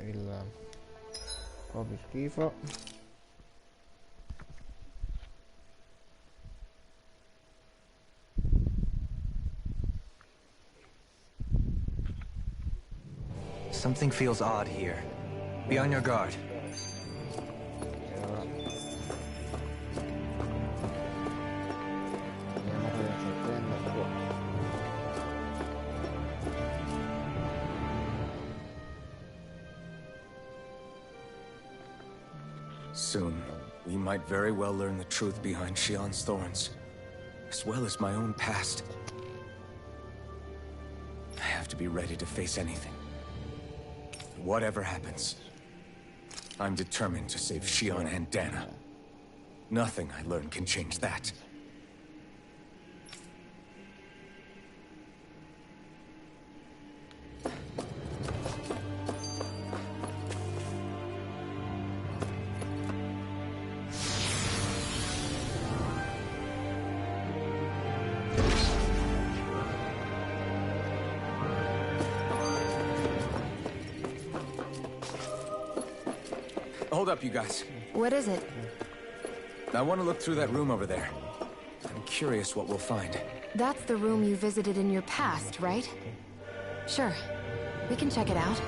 il coprischifo. Something feels odd here. Be on your guard. Soon, we might very well learn the truth behind Shion's thorns, as well as my own past. I have to be ready to face anything. Whatever happens, I'm determined to save Shion and Dana. Nothing I learn can change that. Hold up, you guys. What is it? I want to look through that room over there. I'm curious what we'll find. That's the room you visited in your past, right? Sure. We can check it out.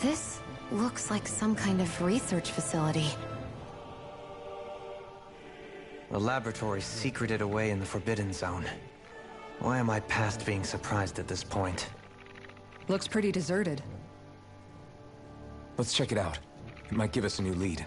This looks like some kind of research facility. A laboratory secreted away in the Forbidden Zone. Why am I past being surprised at this point? Looks pretty deserted. Let's check it out. It might give us a new lead.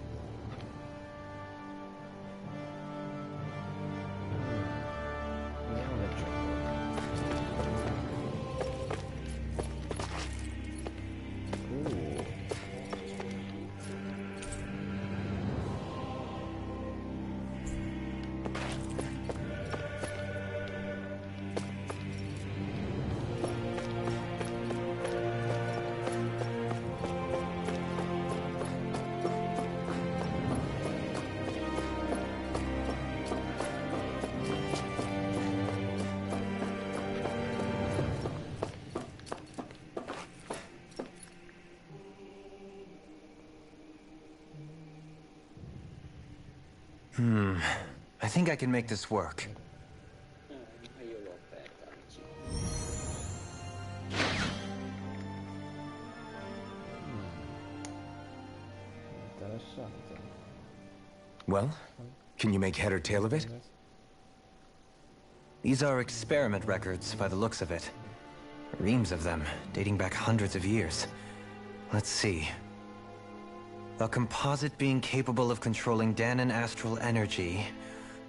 I think I can make this work. Interessante. Well, can you make head or tail of it? These are experiment records by the looks of it. Reams of them, dating back hundreds of years. Let's see. A composite being capable of controlling Danan astral energy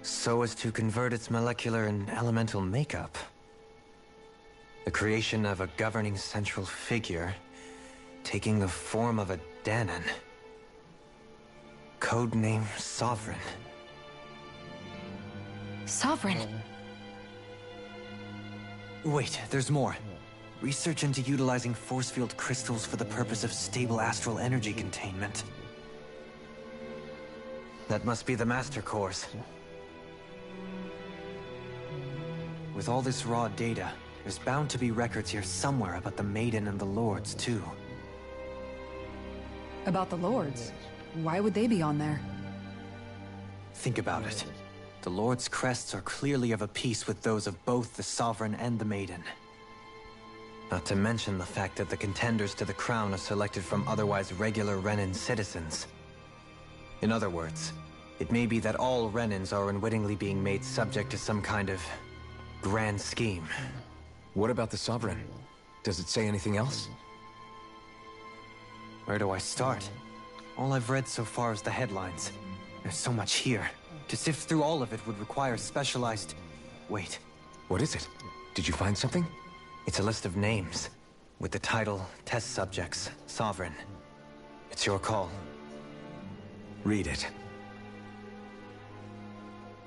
so as to convert its molecular and elemental makeup. The creation of a governing central figure taking the form of a Danan. Codename Sovereign. Sovereign. Wait, there's more. Research into utilizing force field crystals for the purpose of stable astral energy containment. That must be the Master Course. With all this raw data, there's bound to be records here somewhere about the Maiden and the Lords, too. About the Lords? Why would they be on there? Think about it. The Lord's crests are clearly of a piece with those of both the Sovereign and the Maiden. Not to mention the fact that the contenders to the crown are selected from otherwise regular Renin citizens. In other words, it may be that all Renins are unwittingly being made subject to some kind of grand scheme. What about the Sovereign? Does it say anything else? Where do I start? All I've read so far is the headlines. There's so much here. To sift through all of it would require specialized... Wait. What is it? Did you find something? It's a list of names, with the title, Test Subjects, Sovereign. It's your call. Read it.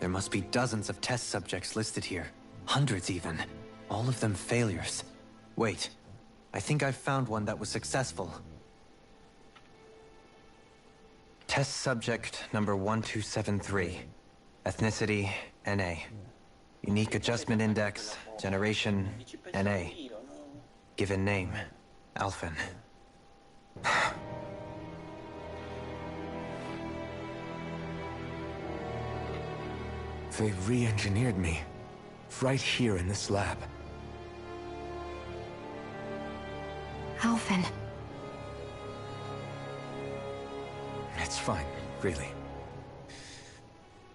There must be dozens of test subjects listed here. Hundreds even. All of them failures. Wait. I think I've found one that was successful. Test subject number 1273. Ethnicity, NA. Unique adjustment index, generation, NA. Given name, alphen. They re-engineered me. Right here in this lab. Alphen. It's fine, really.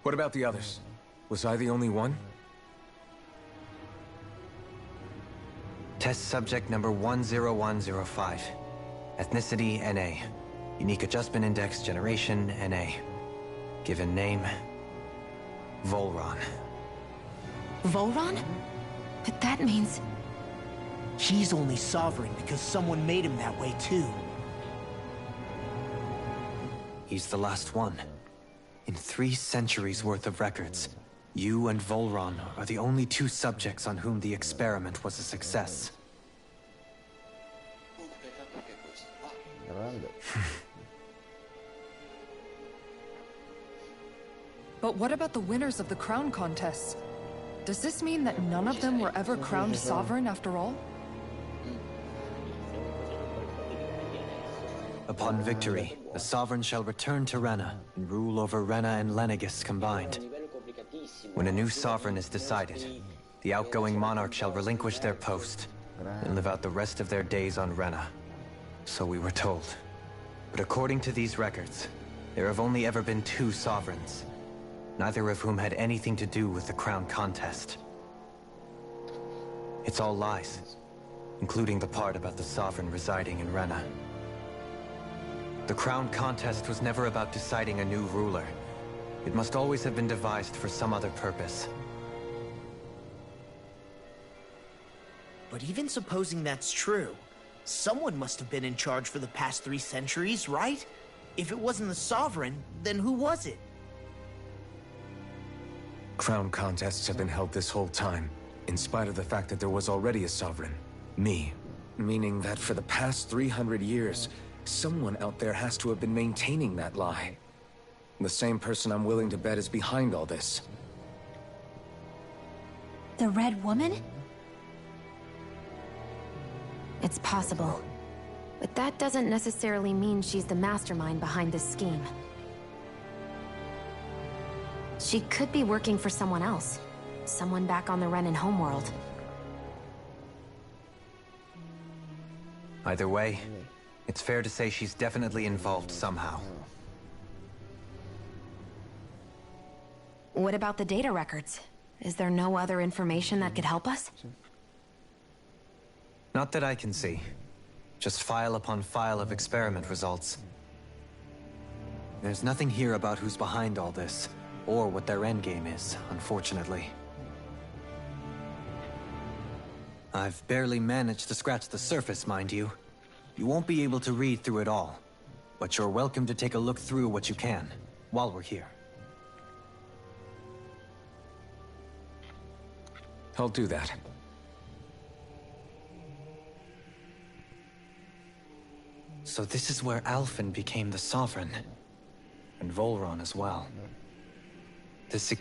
What about the others? Was I the only one? Test subject number 10105. Ethnicity, NA. Unique adjustment index, generation, NA. Given name, Volron. Volron? But that means... He's only sovereign because someone made him that way too. He's the last one. In 3 centuries worth of records, you and Volron are the only 2 subjects on whom the experiment was a success. But what about the winners of the crown contests? Does this mean that none of them were ever crowned sovereign after all? Upon victory, the sovereign shall return to Rena and rule over Rena and Lenegis combined. When a new sovereign is decided, the outgoing monarch shall relinquish their post and live out the rest of their days on Rena. So we were told. But according to these records, there have only ever been 2 sovereigns, neither of whom had anything to do with the crown contest. It's all lies, including the part about the sovereign residing in Rena. The crown contest was never about deciding a new ruler. It must always have been devised for some other purpose. But even supposing that's true, someone must have been in charge for the past 3 centuries, right? If it wasn't the sovereign, then who was it? Crown contests have been held this whole time, in spite of the fact that there was already a sovereign. Me. Meaning that for the past 300 years, someone out there has to have been maintaining that lie. The same person I'm willing to bet is behind all this. The Red Woman? It's possible. But that doesn't necessarily mean she's the mastermind behind this scheme. She could be working for someone else. Someone back on the Renan homeworld. Either way, it's fair to say she's definitely involved somehow. What about the data records? Is there no other information that could help us? Not that I can see. Just file upon file of experiment results. There's nothing here about who's behind all this, or what their endgame is, unfortunately. I've barely managed to scratch the surface, mind you. You won't be able to read through it all, but you're welcome to take a look through what you can, while we're here. I'll do that. So this is where Alphen became the sovereign, and Volron as well. This...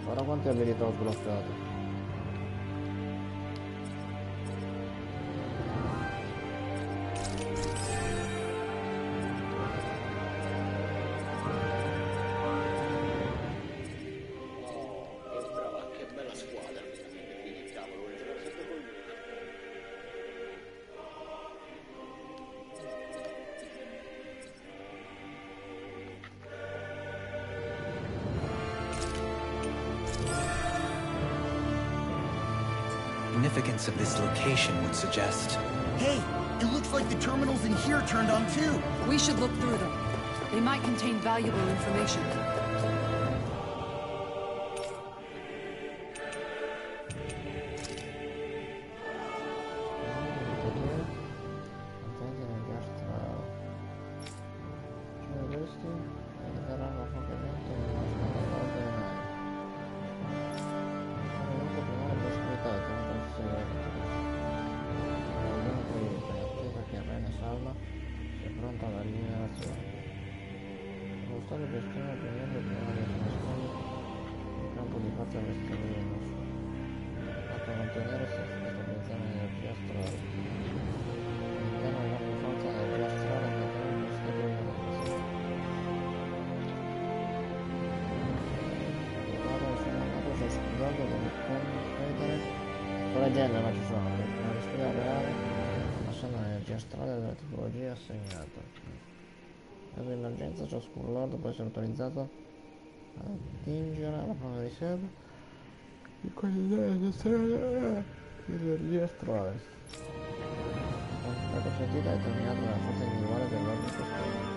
Guarda quante abilità ho sbloccato. Significance of this location would suggest... Hey, it looks like the terminals in here turned on too. We should look through them. They might contain valuable information. È pronta alla rigenerazione. Lo stato gestione ovviamente di una nascondi il campo di parte all'esterno del nostro. Fatto contenere si stabilizzare l'energia astrale. All'interno della nostra forza l'energia astrale che tiene lo stato di energia. Guarda il filmato sta scusando del concedere. Sto leggendo, ma ci sono. Nella sfida reale, lasciando l'energia astrale della tipologia assegnata. Caso di emergenza, ciascun lord può essere autorizzato ad attingere alla prova di sede di considerare gestione di energia astrale. La quantità consentita è determinata dalla forza individuale dell'ordine costante.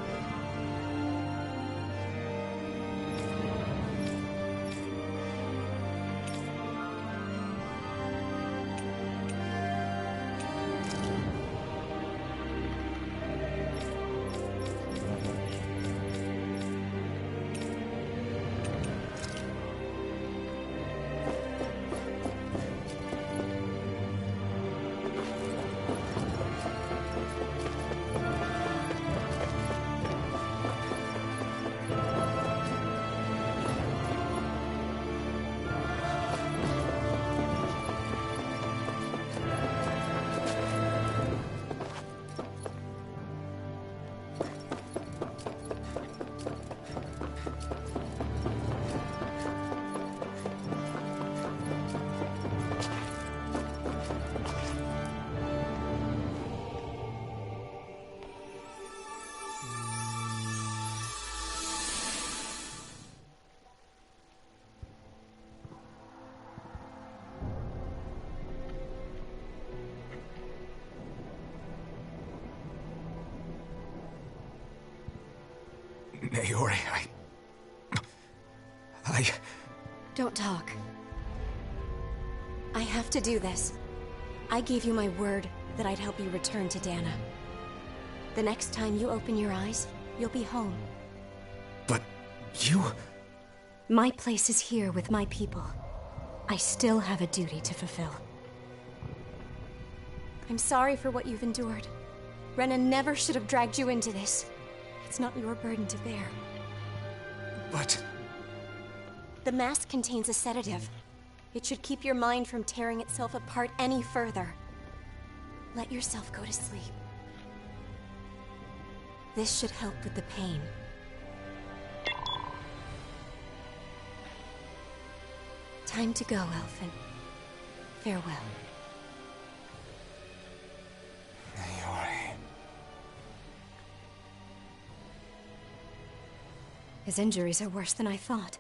Naori, Don't talk. I have to do this. I gave you my word that I'd help you return to Dana. The next time you open your eyes, you'll be home. But you... My place is here with my people. I still have a duty to fulfill. I'm sorry for what you've endured. Renan never should have dragged you into this. It's not your burden to bear. But... The mask contains a sedative. It should keep your mind from tearing itself apart any further. Let yourself go to sleep. This should help with the pain. Time to go, Alphen. Farewell. Naori... His injuries are worse than I thought.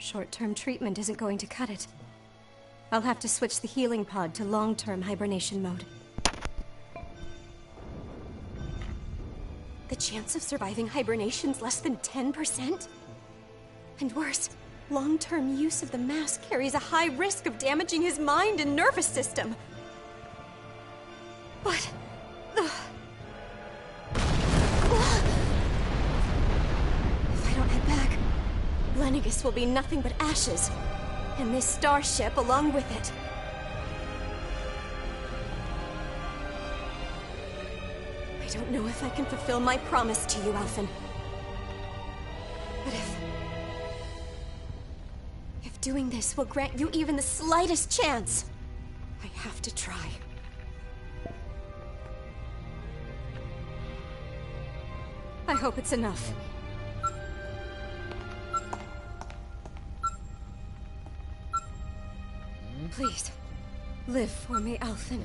Short-term treatment isn't going to cut it. I'll have to switch the healing pod to long-term hibernation mode. The chance of surviving hibernation's less than 10%? And worse, long-term use of the mask carries a high risk of damaging his mind and nervous system. What? Lennigus will be nothing but ashes, and this starship along with it. I don't know if I can fulfill my promise to you, Alphen. But if doing this will grant you even the slightest chance, I have to try. I hope it's enough. Please, live for me, Alphen.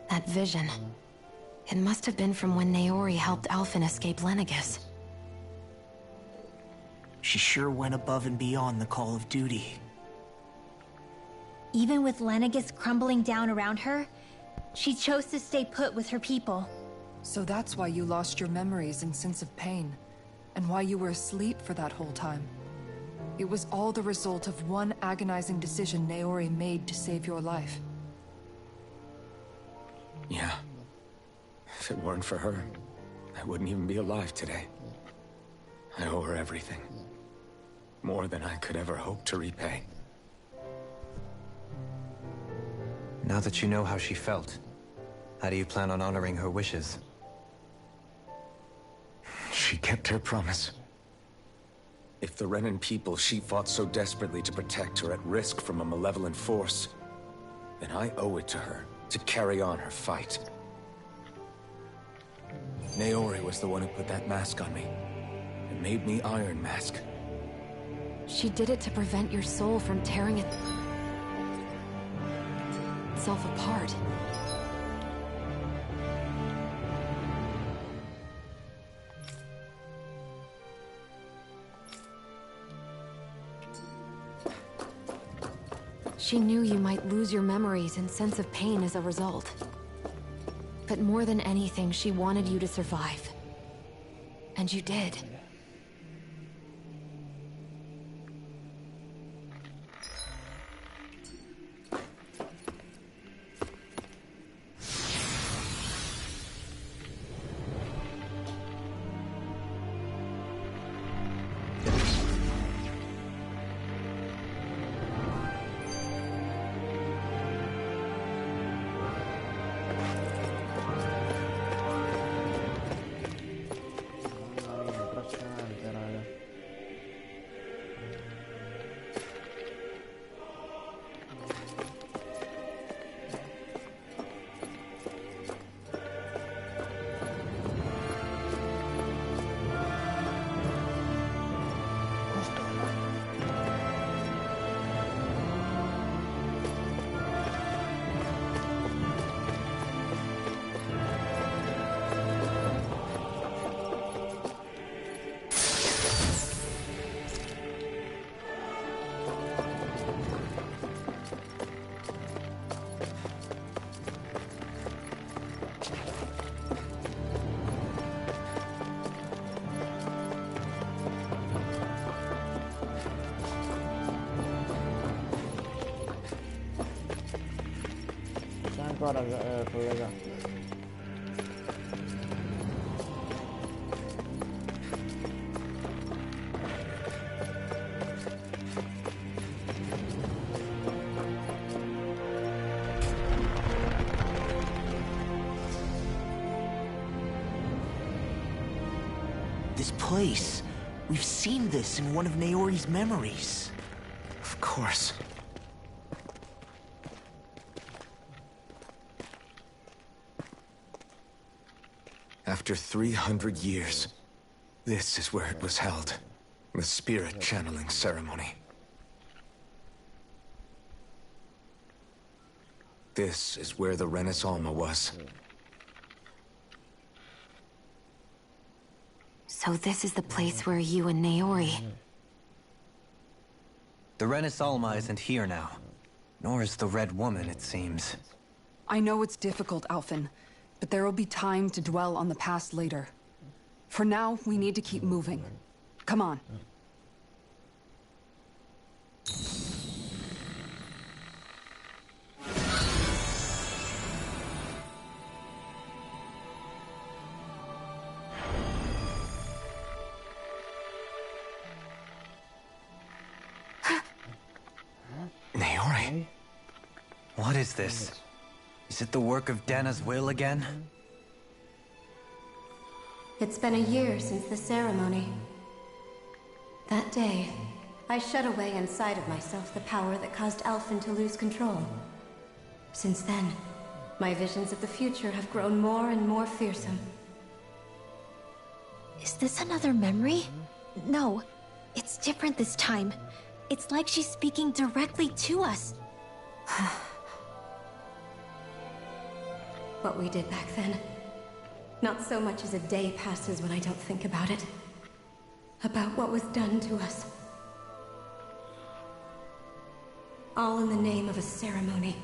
That vision. It must have been from when Naori helped Alphen escape Lennigus. She sure went above and beyond the call of duty. Even with Lennigus crumbling down around her, she chose to stay put with her people. So that's why you lost your memories and sense of pain, and why you were asleep for that whole time. It was all the result of one agonizing decision Naori made to save your life. Yeah. If it weren't for her, I wouldn't even be alive today. I owe her everything. More than I could ever hope to repay. Now that you know how she felt, how do you plan on honoring her wishes? She kept her promise. If the Renan people she fought so desperately to protect are at risk from a malevolent force, then I owe it to her to carry on her fight. Naori was the one who put that mask on me, and made me Iron Mask. She did it to prevent your soul from tearing itself apart. She knew you might lose your memories and sense of pain as a result. But more than anything, she wanted you to survive. And you did. Ancora collega. This place. We've seen this in one of Naori's memories. Of course. After 300 years, this is where it was held. The spirit channeling ceremony. This is where the Renis Alma was. So this is the place where you and Naori... The Renis Alma isn't here now. Nor is the Red Woman, it seems. I know it's difficult, Alphen, but there will be time to dwell on the past later. For now, we need to keep moving. Come on. Naori? What is this? Is it the work of Dana's will again? It's been a year since the ceremony. That day, I shut away inside of myself the power that caused Alphen to lose control. Since then, my visions of the future have grown more and more fearsome. Is this another memory? No, it's different this time. It's like she's speaking directly to us. What we did back then. Not so much as a day passes when I don't think about it. About what was done to us. All in the name of a ceremony.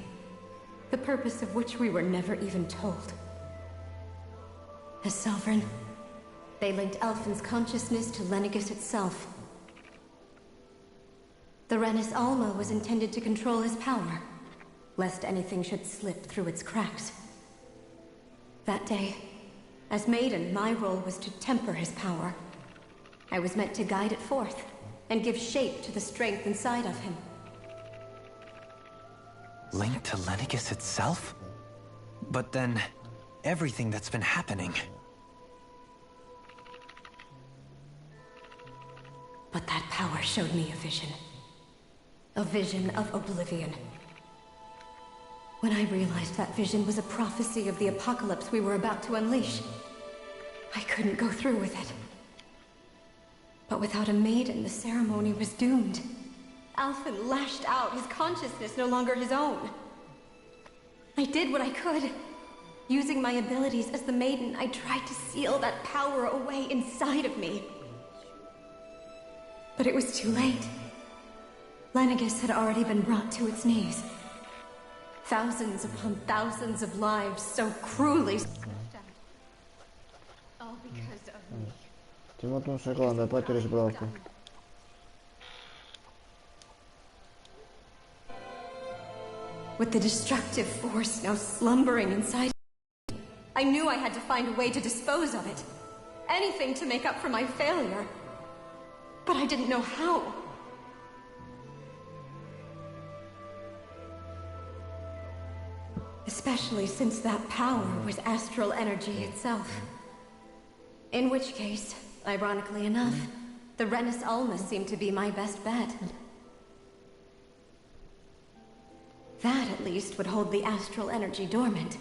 The purpose of which we were never even told. As Sovereign, they linked Alphen's consciousness to Lenegis itself. The Renis Alma was intended to control his power, lest anything should slip through its cracks. That day, as Maiden, my role was to temper his power. I was meant to guide it forth, and give shape to the strength inside of him. Linked to Lennigus itself? But then, everything that's been happening. But that power showed me a vision. A vision of oblivion. When I realized that vision was a prophecy of the apocalypse we were about to unleash, I couldn't go through with it. But without a maiden, the ceremony was doomed. Alphen lashed out, his consciousness no longer his own. I did what I could. Using my abilities as the maiden, I tried to seal that power away inside of me. But it was too late. Lennigus had already been brought to its knees. Thousands upon thousands of lives so cruelly snuffed out. All because of me. Un secondo e poi ti risblocco. With the destructive force now slumbering inside, I knew I had to find a way to dispose of it. Anything to make up for my failure. But I didn't know how. Especially since that power was astral energy itself. In which case, ironically enough, the Renis Alma seemed to be my best bet. That, at least, would hold the astral energy dormant.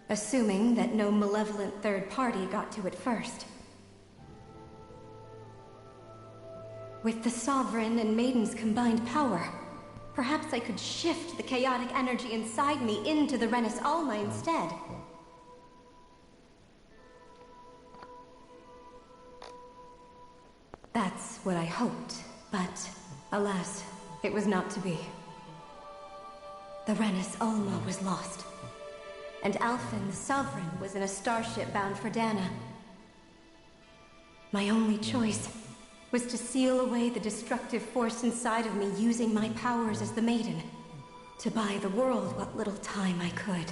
Assuming that no malevolent third party got to it first. With the Sovereign and Maiden's combined power, perhaps I could shift the chaotic energy inside me into the Renis Alma instead. That's what I hoped, but alas, it was not to be. The Renis Alma was lost, and Alphen, the Sovereign, was in a starship bound for Dana. My only choice was to seal away the destructive force inside of me using my powers as the Maiden, to buy the world what little time I could.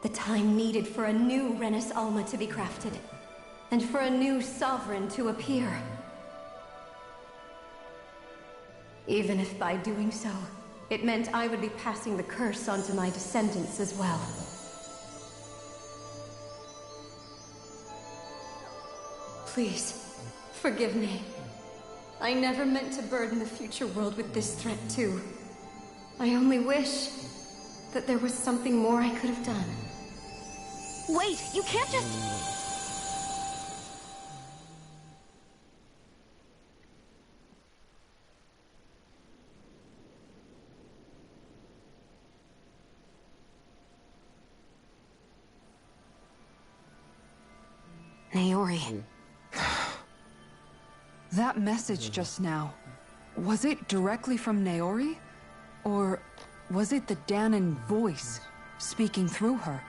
The time needed for a new Renis Alma to be crafted, and for a new Sovereign to appear. Even if by doing so, it meant I would be passing the curse on to my descendants as well. Please, forgive me. I never meant to burden the future world with this threat too. I only wish that there was something more I could have done. Wait, you can't just... Naori. That message just now, was it directly from Naori? Or was it the Danan voice speaking through her?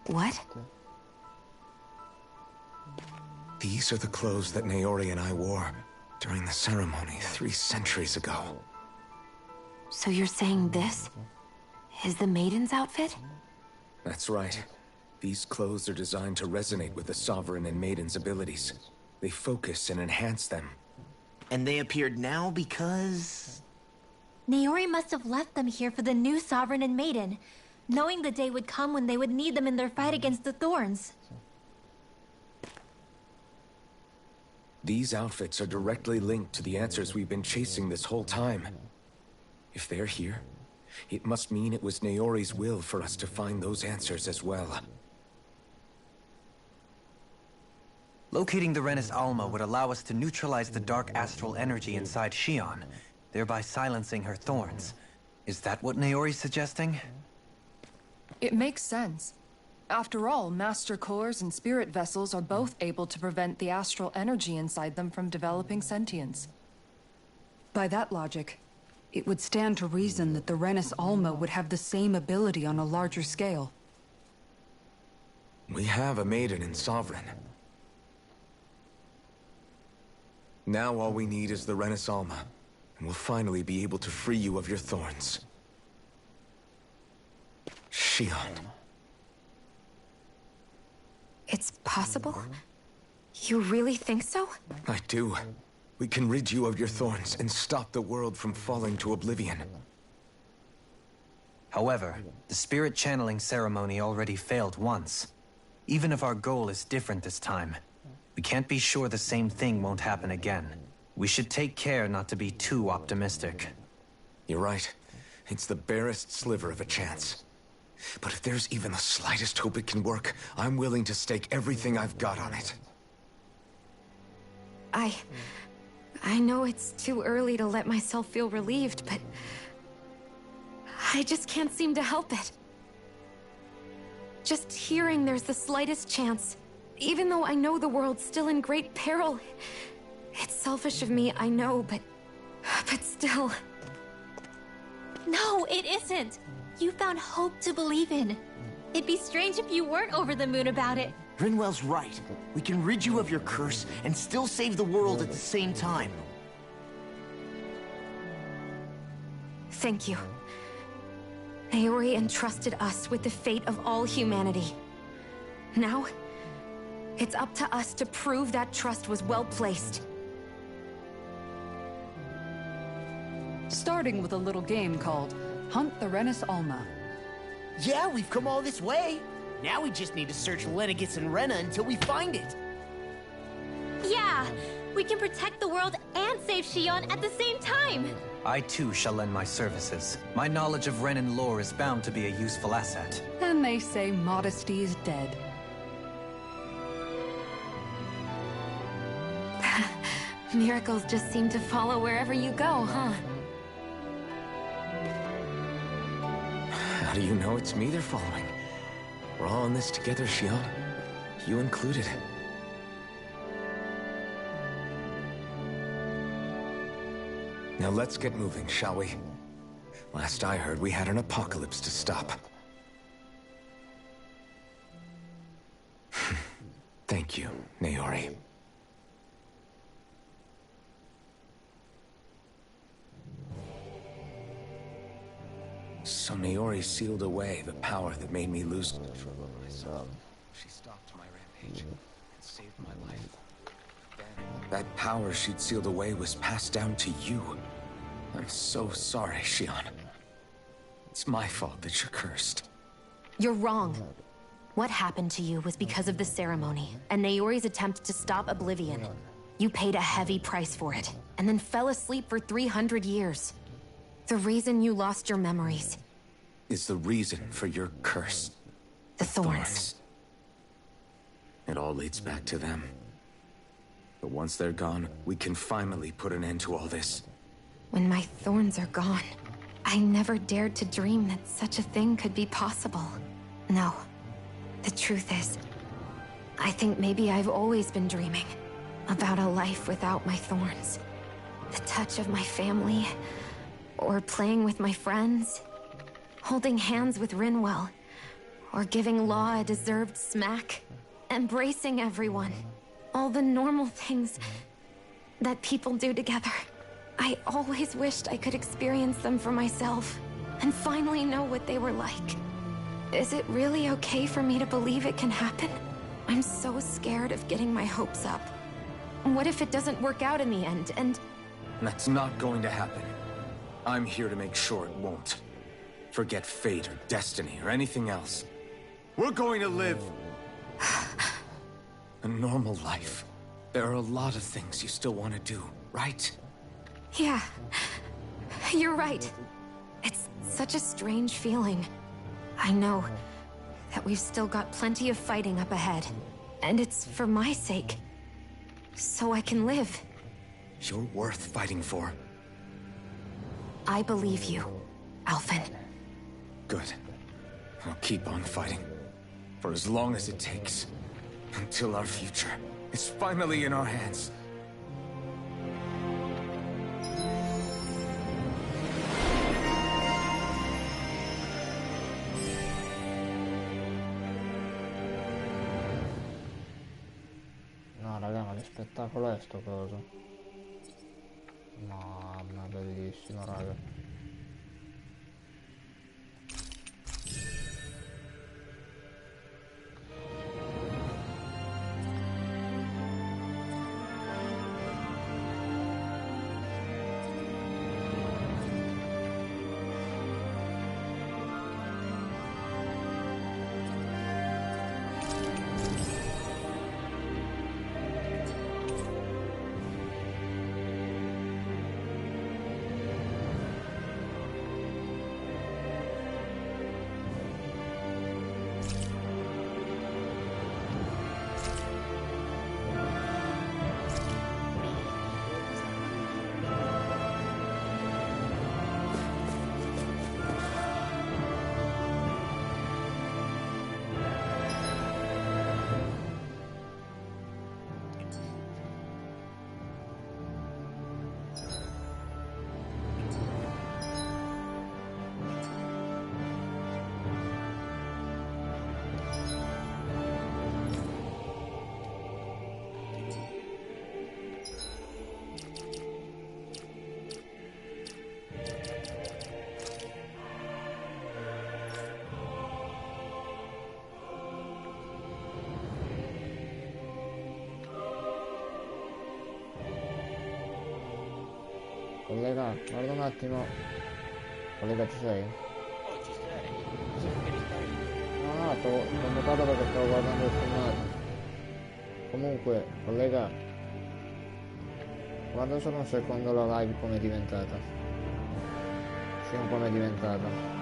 What? These are the clothes that Naori and I wore during the ceremony 3 centuries ago. So you're saying this is the Maiden's outfit? That's right. These clothes are designed to resonate with the Sovereign and Maiden's abilities. They focus and enhance them. And they appeared now because... Naori must have left them here for the new Sovereign and Maiden, knowing the day would come when they would need them in their fight against the Thorns. These outfits are directly linked to the answers we've been chasing this whole time. If they're here, it must mean it was Naori's will for us to find those answers as well. Locating the Renis Alma would allow us to neutralize the dark astral energy inside Shion, thereby silencing her thorns. Is that what Naori's suggesting? It makes sense. After all, Master Cores and Spirit Vessels are both able to prevent the astral energy inside them from developing sentience. By that logic, it would stand to reason that the Renis Alma would have the same ability on a larger scale. We have a maiden and sovereign. Now all we need is the Renaissance, and we'll finally be able to free you of your thorns. Shion. It's possible? You really think so? I do. We can rid you of your thorns and stop the world from falling to oblivion. However, the spirit channeling ceremony already failed once. Even if our goal is different this time, we can't be sure the same thing won't happen again. We should take care not to be too optimistic. You're right. It's the barest sliver of a chance. But if there's even the slightest hope it can work, I'm willing to stake everything I've got on it. I know it's too early to let myself feel relieved, but I just can't seem to help it. Just hearing there's the slightest chance, even though I know the world's still in great peril. It's selfish of me, I know, but still. No, it isn't. You found hope to believe in. It'd be strange if you weren't over the moon about it. Rinwell's right. We can rid you of your curse and still save the world at the same time. Thank you. Naori entrusted us with the fate of all humanity. Now, it's up to us to prove that trust was well placed. Starting with a little game called Hunt the Renaissance. Yeah, we've come all this way. Now we just need to search Lenegis and Rena until we find it. Yeah, we can protect the world and save Shion at the same time. I too shall lend my services. My knowledge of Renan lore is bound to be a useful asset. And they say modesty is dead. Miracles just seem to follow wherever you go, huh? How do you know it's me they're following? We're all in this together, Shion. You included. Now let's get moving, shall we? Last I heard, we had an apocalypse to stop. Thank you, Naori. So Naori sealed away the power that made me lose control of myself. She stopped my rampage and saved my life. Then, that power she'd sealed away was passed down to you. I'm so sorry, Shion. It's my fault that you're cursed. You're wrong. What happened to you was because of the ceremony, and Naori's attempt to stop Oblivion. You paid a heavy price for it, and then fell asleep for 300 years. The reason you lost your memories is the reason for your curse. The thorns. It all leads back to them. But once they're gone, we can finally put an end to all this. When my thorns are gone, I never dared to dream that such a thing could be possible. No. The truth is, I think maybe I've always been dreaming about a life without my thorns. The touch of my family, or playing with my friends, holding hands with Rinwell, or giving Law a deserved smack, embracing everyone. All the normal things that people do together. I always wished I could experience them for myself, and finally know what they were like. Is it really okay for me to believe it can happen? I'm so scared of getting my hopes up. What if it doesn't work out in the end, and... That's not going to happen. I'm here to make sure it won't. Forget fate or destiny or anything else. We're going to live a normal life. There are a lot of things you still want to do, right? Yeah, you're right. It's such a strange feeling. I know that we've still got plenty of fighting up ahead, and it's for my sake, so I can live. You're worth fighting for. I believe you, Alphen. Good. I'll keep on fighting. For as long as it takes. Until our future is finally in our hands. spettacolo è sto coso. Mamma, bellissimo, raga. Collega, guarda un attimo. Collega, ci sei? Oh, ci sei? No, t'ho notato perché stavo guardando il filmato. Comunque, collega, guarda solo un secondo la live come è diventata. Sì, come è diventata.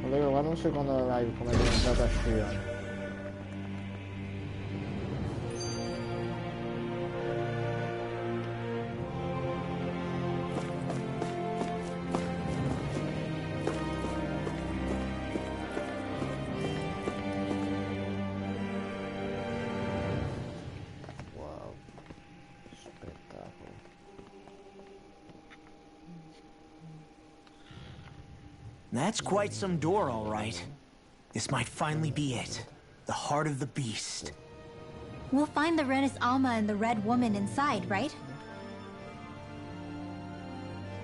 Collega, guarda un secondo la live come è diventata scia. That's quite some door, all right. This might finally be it. The heart of the beast. We'll find the Renis Alma and the Red Woman inside, right?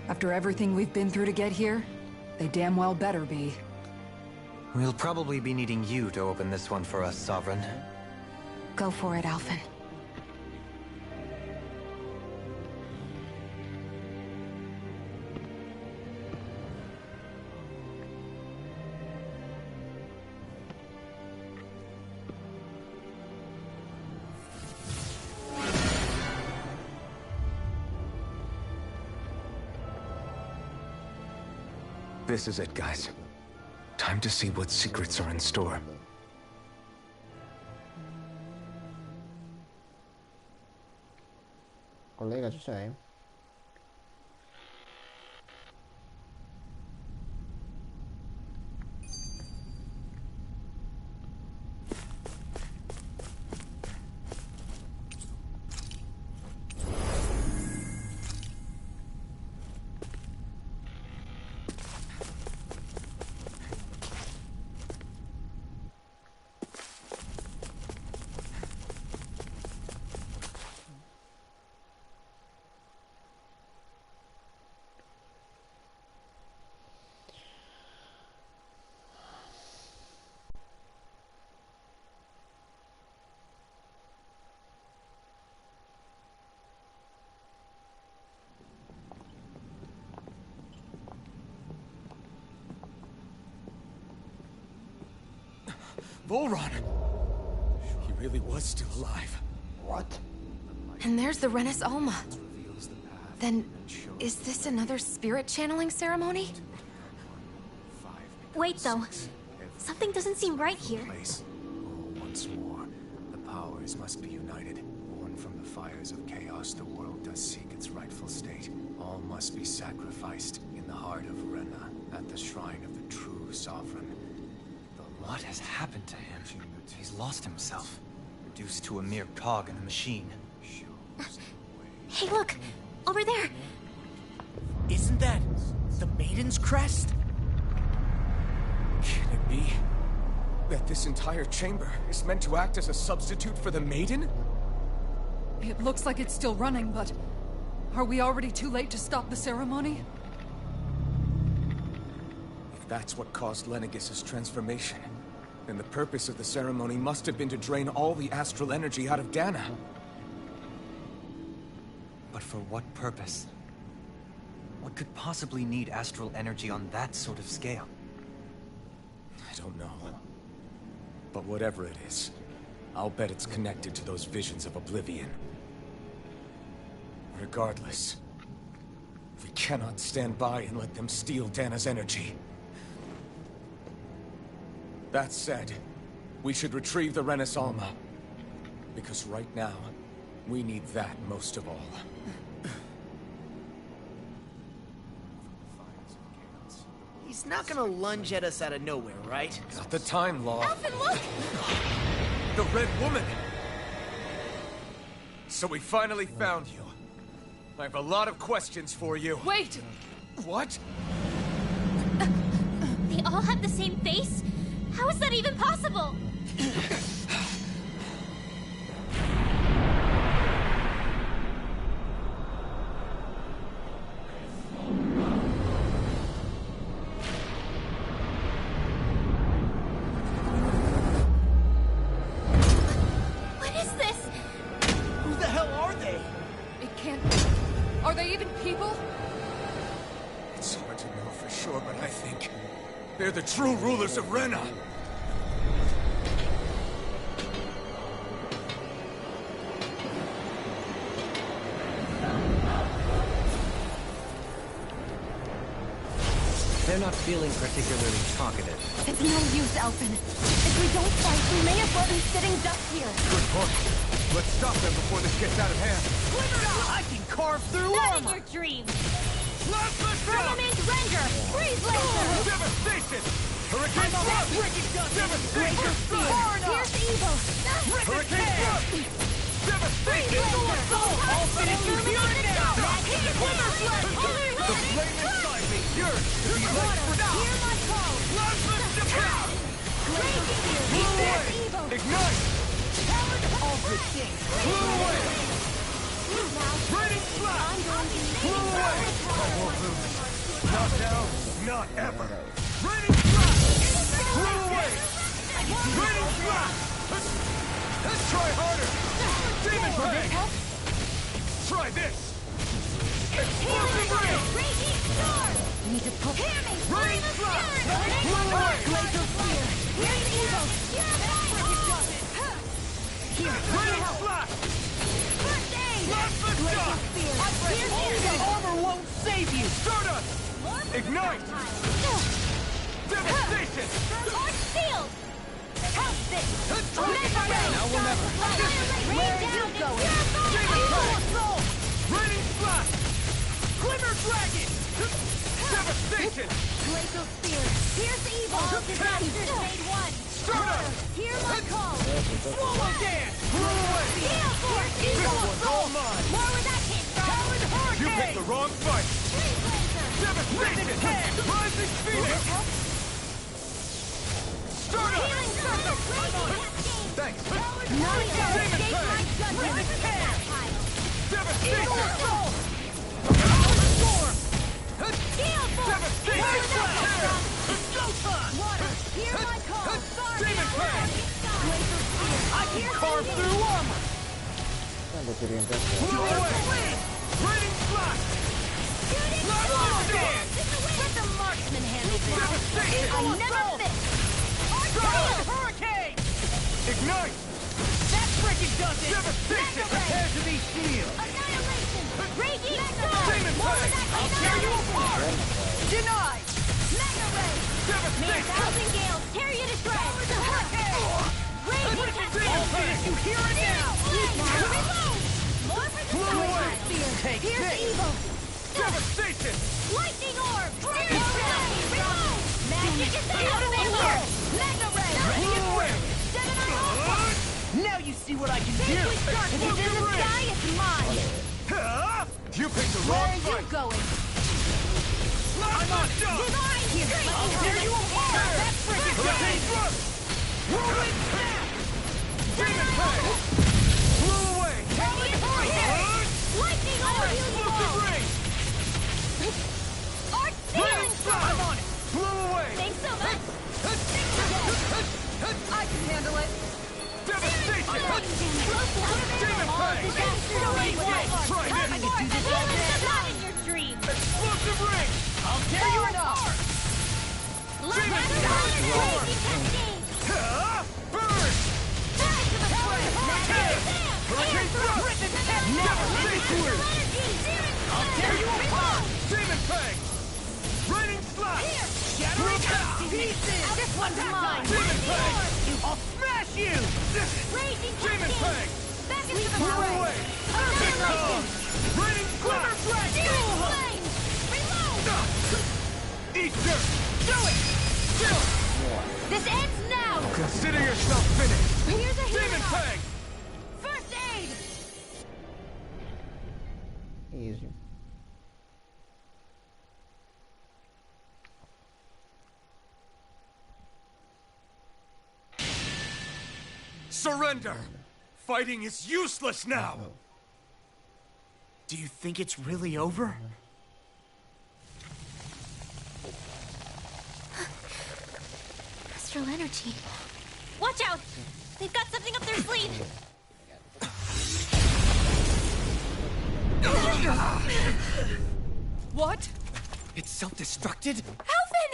After everything we've been through to get here, they damn well better be. We'll probably be needing you to open this one for us, Sovereign. Go for it, Alphen. This is it, guys. Time to see what secrets are in store. Collega, ci sei? Volron! He really was still alive. What? And there's the Renis Alma. Then, is this another spirit channeling ceremony? Wait, though. Something doesn't seem right here. Once more, the powers must be united. Born from the fires of chaos, the world does seek its rightful state. All must be sacrificed in the heart of Rena, at the shrine of the true sovereign. What has happened to him? He's lost himself, reduced to a mere cog in a machine. Hey, look! Over there! Isn't that the Maiden's crest? Can it be that this entire chamber is meant to act as a substitute for the Maiden? It looks like it's still running, but... are we already too late to stop the ceremony? If that's what caused Lenegis' transformation, then the purpose of the ceremony must have been to drain all the astral energy out of Dana. But for what purpose? What could possibly need astral energy on that sort of scale? I don't know. But whatever it is, I'll bet it's connected to those visions of oblivion. Regardless, we cannot stand by and let them steal Dana's energy. That said, we should retrieve the Renis Alma. Because right now, we need that most of all. He's not gonna lunge at us out of nowhere, right? Not the time, Law. Alphen, look! The Red Woman! So we finally found you. I have a lot of questions for you. Wait! What? They all have the same face? How is that even possible? What is this? Who the hell are they? It can't be. Are they even people? It's hard to know for sure, but I think they're the true rulers of Rena. They're not feeling particularly talkative. It's no use, Alphen. If we don't fight, we may as well be sitting ducks here. Good point. Let's stop them before this gets out of hand. I can carve through Not in armor! your dreams. Plasma Firmament Render! Freeze laser! Devastation! Hurricane Thrust! Devastation! Pierce evil! Hurricane Thrust! Devastation! All finish your now! The flame inside me yearns to be lit for now! Hear my call! Plasma Defense! Pierce evil! Ignite! All good things. Blue away! Now, Raining Flash! I'm going to Blue away! I won't lose. Not now, not ever. Raining Flash! Blue away! Raining Flash! Let's try harder! Demon Bang! Try this! Explosive Ray! Raging Star! Need to put... Hear me! Raining Flash! Blue away! Glacial Spear! Here's evil! Raining Flash! First aid! Plasma Shot! The armor won't save you! Stardust! Ignite! Devastation! Devastation! Glacial spear. Here's evil. All disasters made one. Water. Hear my call. Swallow dance! Blow away! Gale force. This Evil one's all assault. mine! More where that came from. Talon Hurricane! You picked the wrong fight! Tree blazer. Devastation! Rising Phoenix! Start up! Healing circle. Thanks! None shall escape my judgment. Devastation! Evil assault. Storm! Gale force. Devastation! More where that came from. It's go time! Water. Hear my call. Demon Fang! Glacial spear. I can carve through armor! Tanto ti riempie Blow away! Raining Flash! Swallow dance! Let the marksman handle this. Devastation! I never fit. Talon Hurricane! Ignite! That frickin' does it! Devastation! Prepare to be sealed! Annihilation. Raging storm. Demon Fang! I'll tear you apart! Denied! Mega ray. May a Devastation! thousand gales tear you to shreds. Raging cascade. You hear it now! Reload. More for the Blow away! spear. Take Here's this. evil. Devastation! Lightning orb. Reload. Magic is out of here. Mega ray. Blow away! Gemini alpha. Now you see what I can Big do! we start. If it's in the sky, it's mine. You picked the Where wrong are you fight! going? I'm on Divine strength. I'll tear you apart. That's freaking Hurricane Thrust! Whirlwind Snap! Demon Fang! Blow away! Lightning Explosive orb. Ring! Art Rain ceiling Strike! I'm on it! Blow away! Thanks so much. I can handle it. Devastation! Demon All Fang! disasters away. Try this! I can do this all day. Not in your dreams. Explosive Ring! I'll tear you apart! Lightning crazy cascade. Burn! Back to the fray. Hurricane Thrust! Devastation! I'll tear you apart. Demon Fang! Raining Slash! Shattering pieces! This one's mine. Demon Fang! I'll smash you! Raging Demon cascade. Fang! Back into the Blow fray. away! Annihilation. Raining Slash! Searing flame. Reload. Eat dirt! Do it! Kill! This ends now. Consider yourself finished! Here's a hero. Demon Fang! First aid. easy. Surrender! Fighting is useless now! Do you think it's really over? Astral energy. Watch out! They've got something up their sleeve. What? It's self-destructed? Alphen!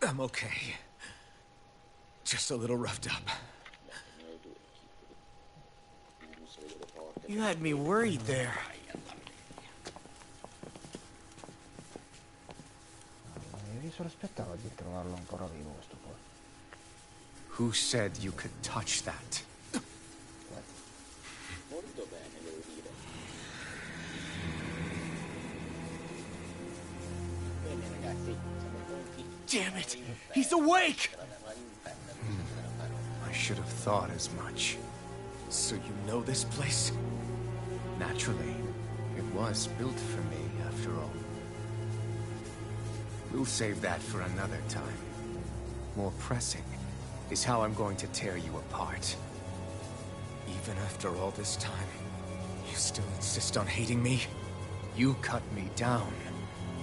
I'm okay. Just a little roughed up. You had me worried there. Io mi sono aspettato di trovarlo ancora vivo questo qua. Who said you could touch that? Molto bene, devo dire. Bene ragazzi, siamo pronti. Damn it! He's awake! I should have thought as much. So you know this place? Naturally. It was built for me, after all. We'll save that for another time. More pressing is how I'm going to tear you apart. Even after all this time, you still insist on hating me? You cut me down.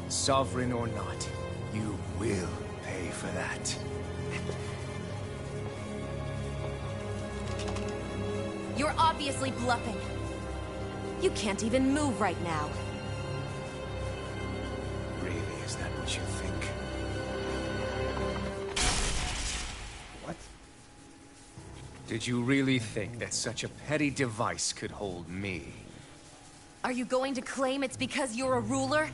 Sovereign or not, you will pay for that. You're obviously bluffing. You can't even move right now. Really, is that what you think? What? Did you really think that such a petty device could hold me? Are you going to claim it's because you're a ruler?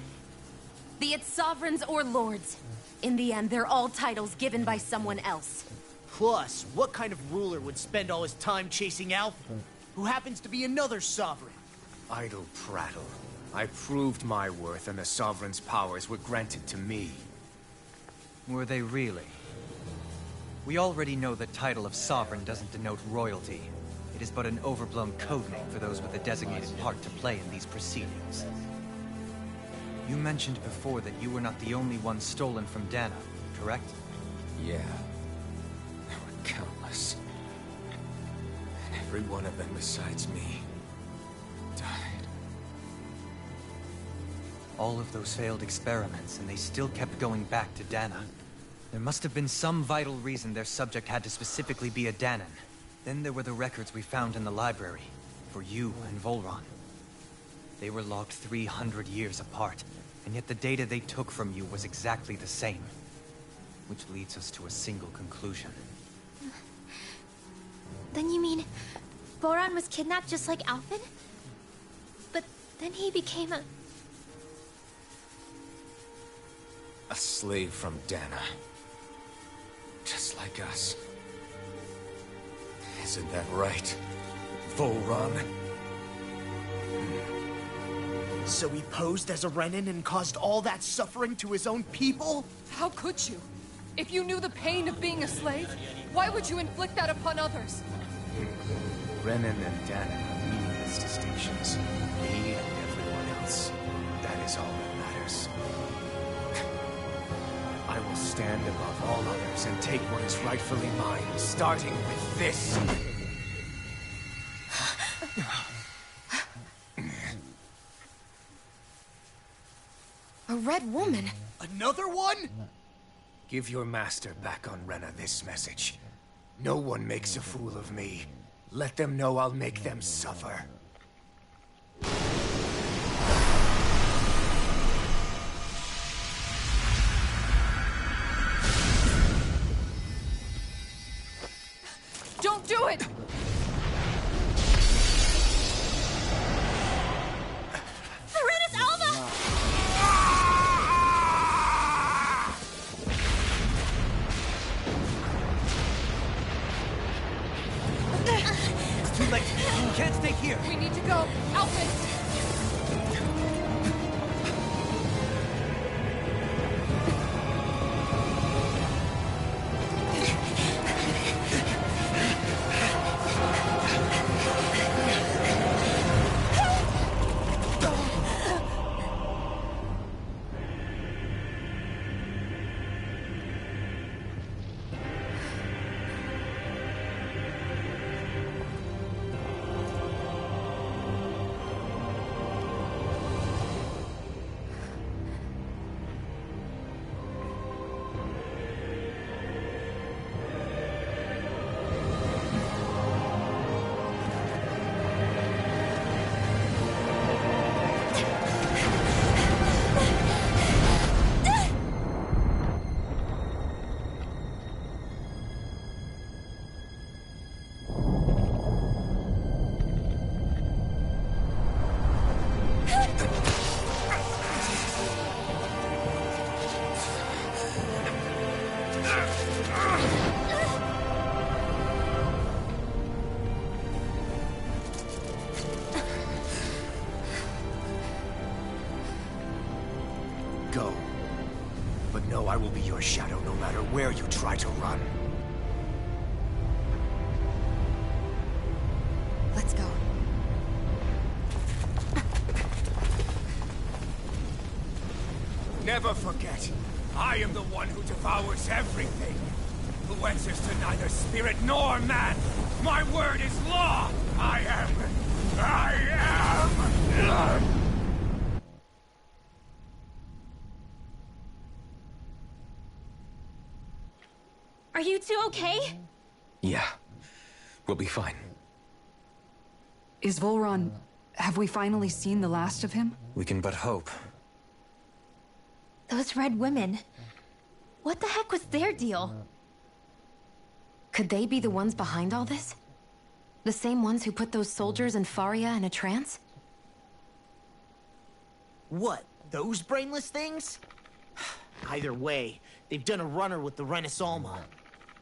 Be it sovereigns or lords. In the end, they're all titles given by someone else. Plus, what kind of ruler would spend all his time chasing Alphen, who happens to be another sovereign? Idle prattle. I proved my worth and the Sovereign's powers were granted to me. Were they really? We already know the title of Sovereign doesn't denote royalty. It is but an overblown codename for those with a designated part to play in these proceedings. You mentioned before that you were not the only one stolen from Dana, correct? Yeah. There were countless. And every one of them besides me died. All of those failed experiments, and they still kept going back to Dana. There must have been some vital reason their subject had to specifically be a Danan. Then there were the records we found in the library, for you and Volron. They were logged 300 years apart, and yet the data they took from you was exactly the same. Which leads us to a single conclusion. Then you mean Boran was kidnapped just like Alphen? But then he became a slave from Dana. Just like us. Isn't that right, Volron? So he posed as a Renin and caused all that suffering to his own people? How could you? If you knew the pain of being a slave, why would you inflict that upon others? Renin and Dana are meaningless distinctions. Me and everyone else. That is all that matters. I will stand above all others and take what is rightfully mine, starting with this. A red woman? Another one? Give your master back on Rena this message. No one makes a fool of me. Let them know I'll make them suffer. Don't do it! Too late. You can't stay here. We need to go. Alphen! Go. But know I will be your shadow no matter where you try to run. Let's go. Never forget, I am the one who devours everything. Who answers to neither spirit nor man. My word is law. I am. Are you two okay? Yeah. We'll be fine. Is Volron... have we finally seen the last of him? We can but hope. Those red women. What the heck was their deal? Could they be the ones behind all this? The same ones who put those soldiers in Faria in a trance? What, those brainless things? Either way, they've done a runner with the Renaissance.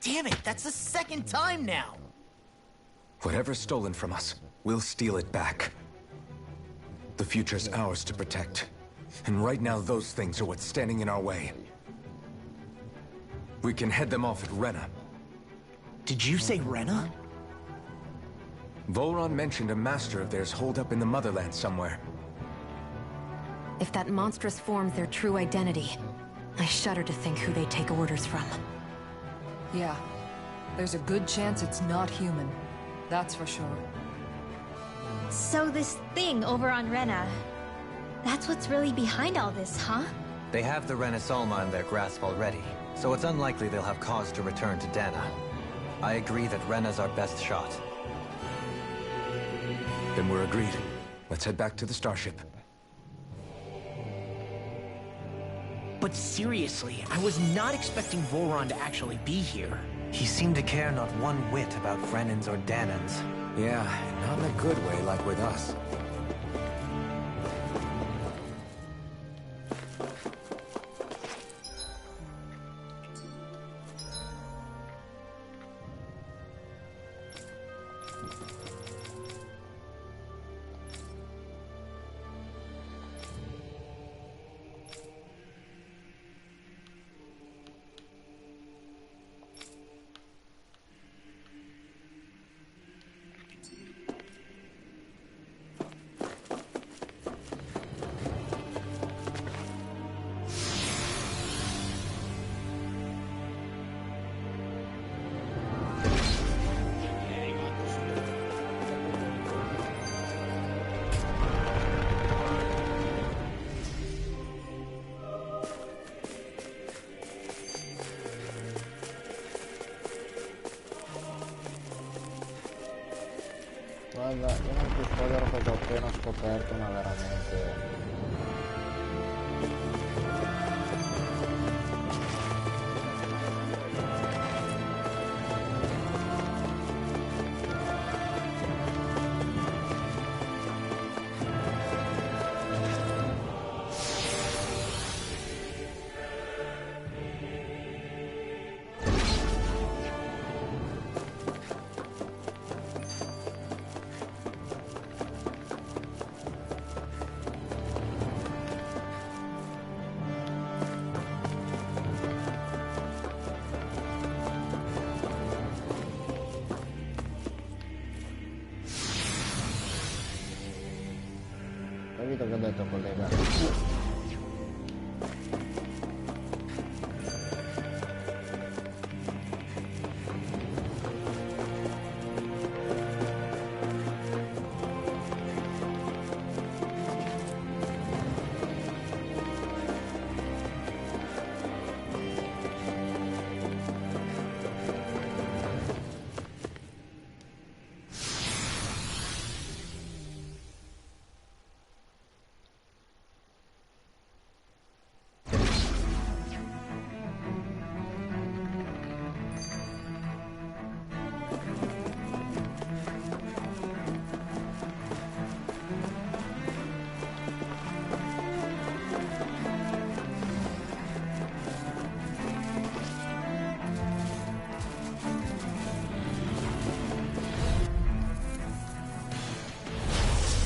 Damn it, that's the second time now! Whatever's stolen from us, we'll steal it back. The future's ours to protect. And right now, those things are what's standing in our way. We can head them off at Rena. Did you say Rena? Volron mentioned a master of theirs holed up in the motherland somewhere. If that monstrous form's their true identity, I shudder to think who they take orders from. Yeah. There's a good chance it's not human. That's for sure. So this thing over on Rena, that's what's really behind all this, huh? They have the Renasolma in their grasp already, so it's unlikely they'll have cause to return to Dana. I agree that Rena's our best shot. Then we're agreed. Let's head back to the starship. But seriously, I was not expecting Volron to actually be here. He seemed to care not one whit about Brennan's or Danan's. Yeah, not in a good way like with us. Guarda, io non ti spoilerò cosa ho appena scoperto, ma veramente... Capito che ho detto, collega?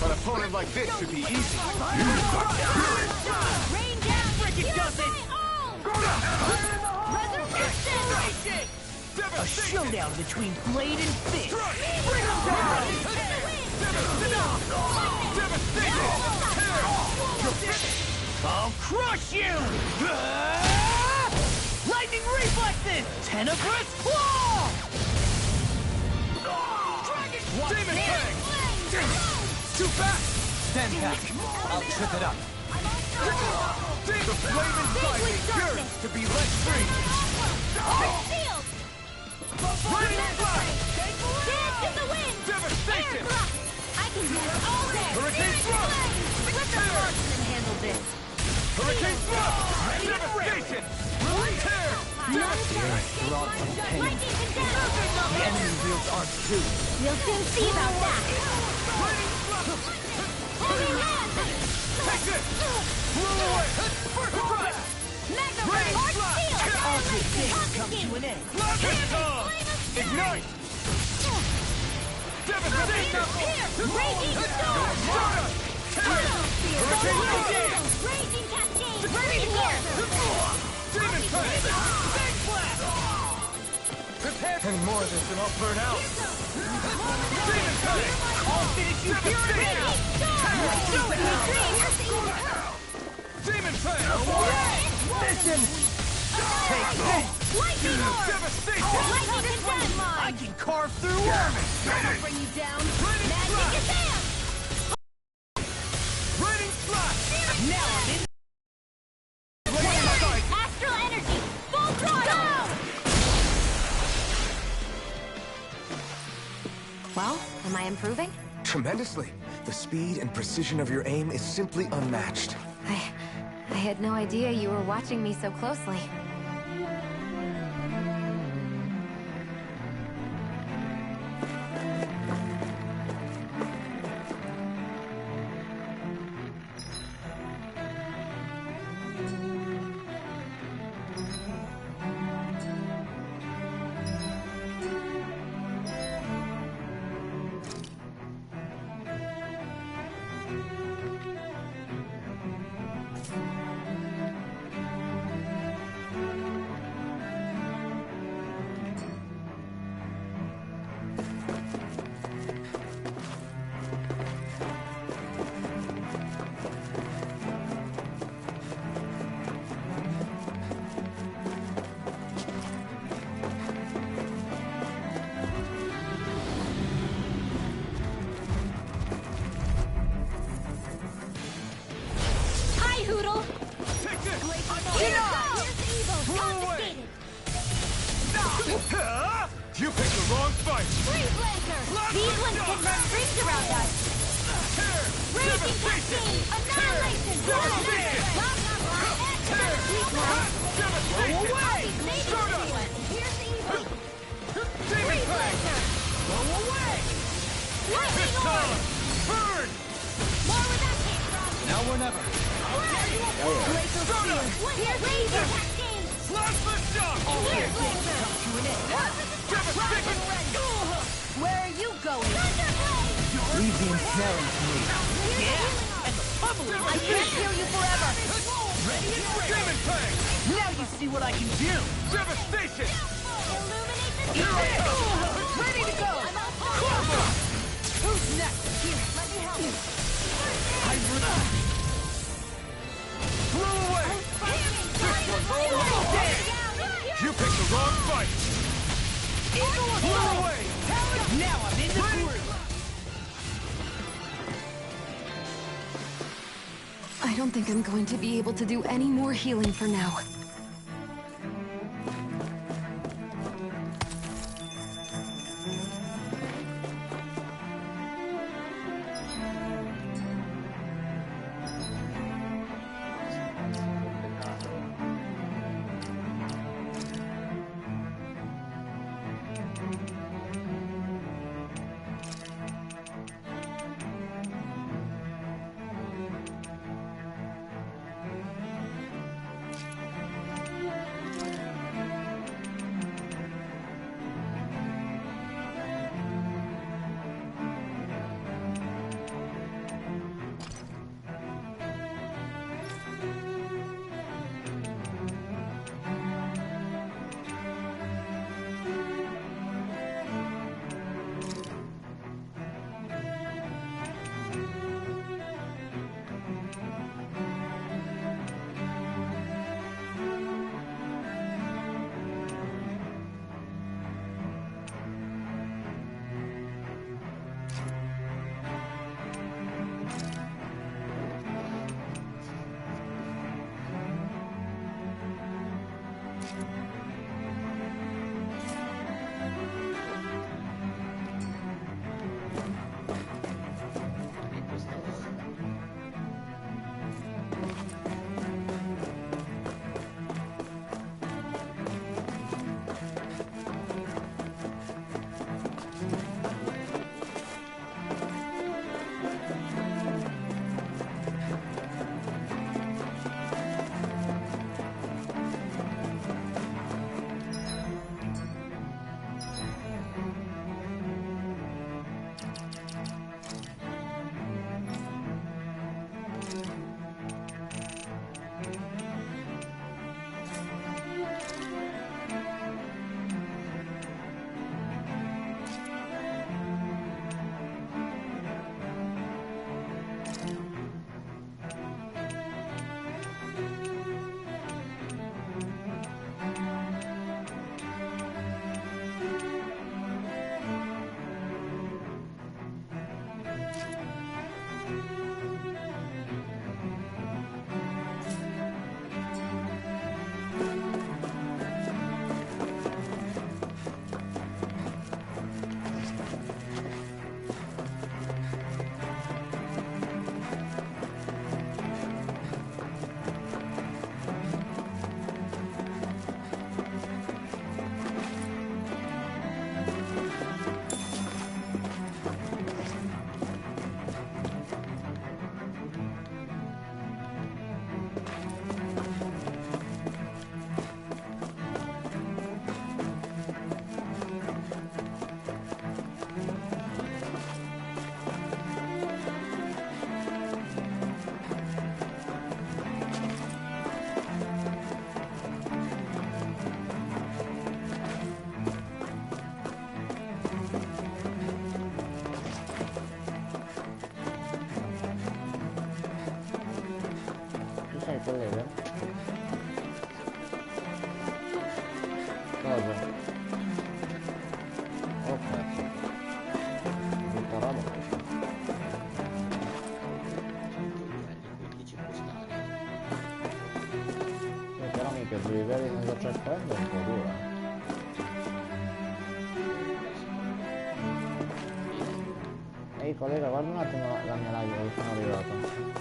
Opponent like this should be easy. Rain down! Frickin' does it! Resurrection! A showdown between blade and fist. I'll crush you! Lightning reflexes! Tenebrous claw! Demon Fang! Too fast! Stand back. I'll trip it up. The flame inside me yearns to be let free! Lightning blast! Dance in the wind! Devastation! I can do it all day! Hurricane thrust! Let the marksman handle this. Hurricane thrust! Devastation! Tear! Throb from pain. The enemy wields arms too. We'll soon see about that! Holding hands! Take this! Blow away! First strike! Magnifying arc shield! All good things come to an end. Ignite! Devastation! Raging storm! Raging cascade! Ready to go! Demon Blast! Big blast! Prepare! Any more of this and I'll burn out! Demon Blast! I'll finish you here and now! Demon Blast! Listen! Take this! Lightning Orb! Devastation! Lightning Condemn! I can carve through armor! I'll bring you down! Raining Magic Slash! Advance! Raining Slash! Now I'm in! Astral Energy! Full throttle! Well, am I improving? Tremendously. The speed and precision of your aim is simply unmatched. I had no idea you were watching me so closely. You picked the wrong fight! Freeze Lancer! These ones can run rings around us! Raging Cascade! Annihilation! Devastation! Go away! Here's evil! Freeze Lancer! Go away! Lightning Orb! Burn! More where that came from! Now or never! Glacial Spear! Raging Cascade! Plasma Shock! Here's Lancer! Devastation! Where are you going? Thunderblade! Leave the ensnaring to me. Yeah! And the bubbling! I can't heal you forever! Demon Fang! Now you see what I can do! Devastation! Illuminate the Eat sky! it! Ready to go! I'm all fired up! Who's next? Here, let me help you. Blow away! This one's all over! You picked the wrong fight! Blow away! Now I'm in the groove! I don't think I'm going to be able to do any more healing for now. Cosa? Oh cazzo. Brutta roba. Quindi ci può stare. Sì, però mica due livelli senza checkpoint è un po' dura. Ehi collega, guarda un attimo la mia live dove sono arrivato.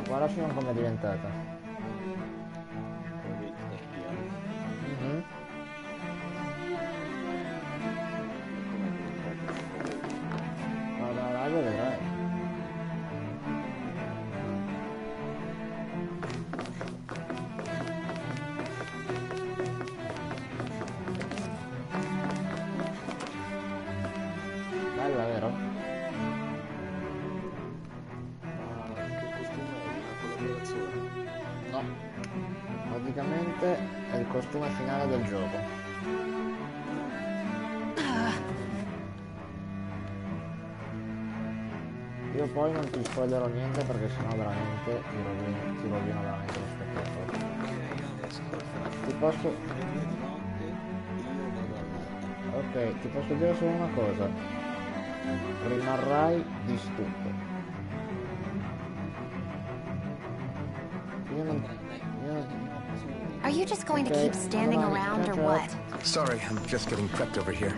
Guarda Simon come è diventata. Mhm. Guarda la radio vedrai. Bella, vero? No, praticamente è il costume finale del gioco. Io poi non ti spoilerò niente perché sennò veramente ti rovino veramente lo spettacolo. Ti posso... Ok, ti posso dire solo una cosa. Rimarrai di stupdo. Are you just going to keep standing around or what? Sorry, I'm just getting prepped over here.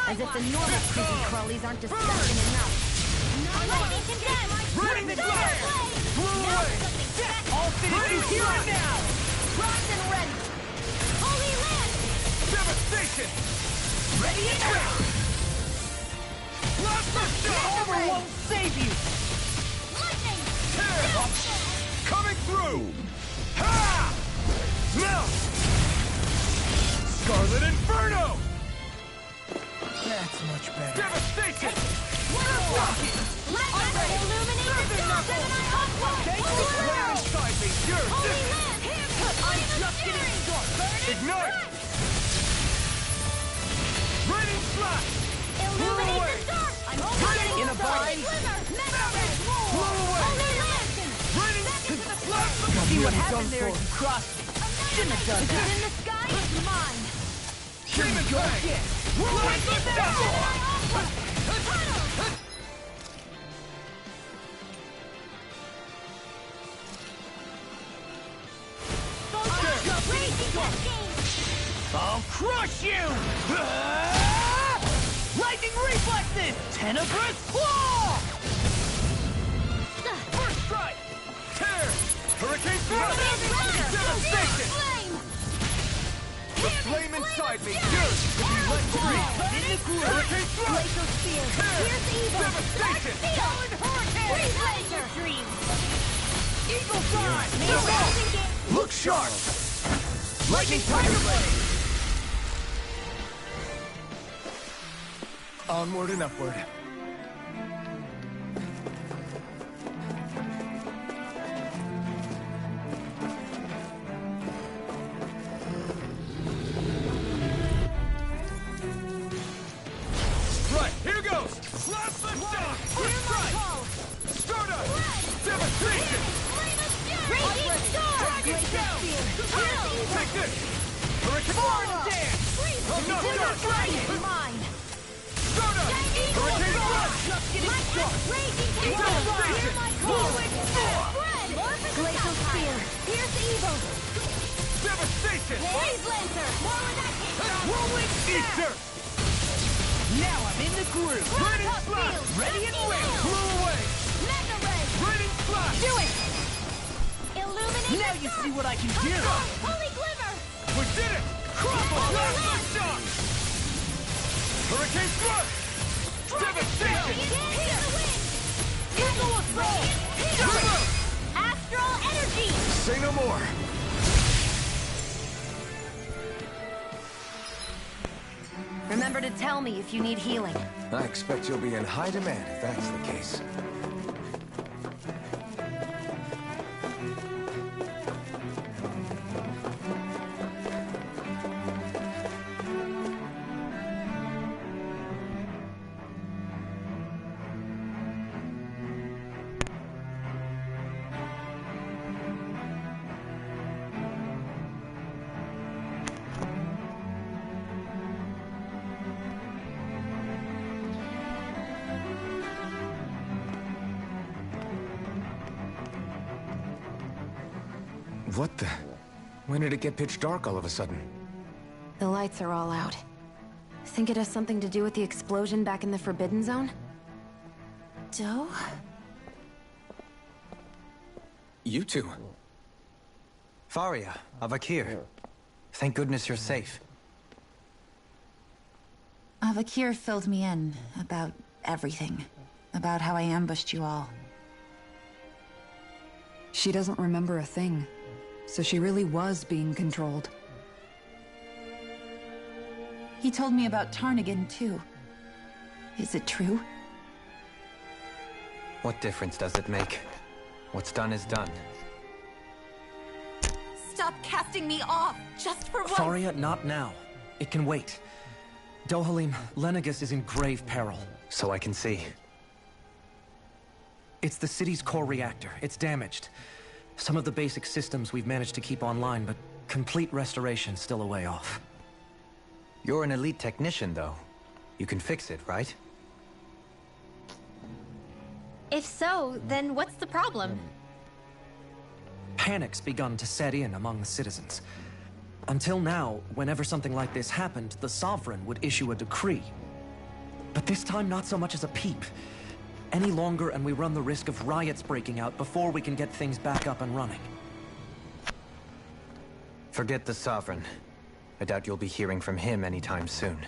As if the normal creepy crawlies aren't disgusting enough. All finishing here and now! Primed and ready! Holy land! Devastation! Ready and ready! Armor won't save you! Lightning! Tear! Coming through! Ha! Melt! Scarlet Inferno! That's much better. Devastation! Rocket! Illuminate the dark! Okay, flare inside me! You're Holy land! I'm just getting started! Ignite! Raining slash! Illuminate the dark! I'm already in a bind! Blow away! Raining slash! See what happened there as you crossed me. Shouldn't have done Is that. it in the sky? It's mine! Demon Bang! Like that! I'll crush you! Lightning reflexes! Tenebrous claw! First strike! Tear! Hurricane thrust! Devastation! The flame inside me yearns to be let free! Hurricane thrust! Tear! Devastation! Eagle fly! Look sharp! Lightning Tiger Blade! Onward and upward. Right, here goes! Last lift shot! First strike! Stardust! Devastation! Dragon down! Take this! Hurricane Forward dance! Enough dust! Mine! Stardust! Hurricane Thrust! Devastation! Glacial Spear! Pierce evil! Devastation! Blaze Lancer! Whirlwind Eater! Now I'm in the groove! Raining Slash! Ready and ready! Blew away! Mega Ray! Raining Slash! Do it! Illuminate Now you see what I can do! Holy Glimmer! We did it! Crumble! Last lift shot! Hurricane Thrust! Devastation! Eagle Assault! Astral Energy! Say no more! Remember to tell me if you need healing. I expect you'll be in high demand if that's the case. What the? When did it get pitch dark all of a sudden? The lights are all out. Think it has something to do with the explosion back in the Forbidden Zone? Doe? You two. Faria, Avakir. Thank goodness you're safe. Avakir filled me in about everything. About how I ambushed you all. She doesn't remember a thing. So she really was being controlled. He told me about Tarnigan, too. Is it true? What difference does it make? What's done is done. Stop casting me off, just for once! Faria, not now. It can wait. Dohalim, Lenegus is in grave peril. So I can see. It's the city's core reactor. It's damaged. Some of the basic systems we've managed to keep online, but complete restoration's still a way off. You're an elite technician, though. You can fix it, right? If so, then what's the problem? Panic's begun to set in among the citizens. Until now, whenever something like this happened, the Sovereign would issue a decree. But this time, not so much as a peep. Any longer, and we run the risk of riots breaking out before we can get things back up and running. Forget the Sovereign. I doubt you'll be hearing from him anytime soon.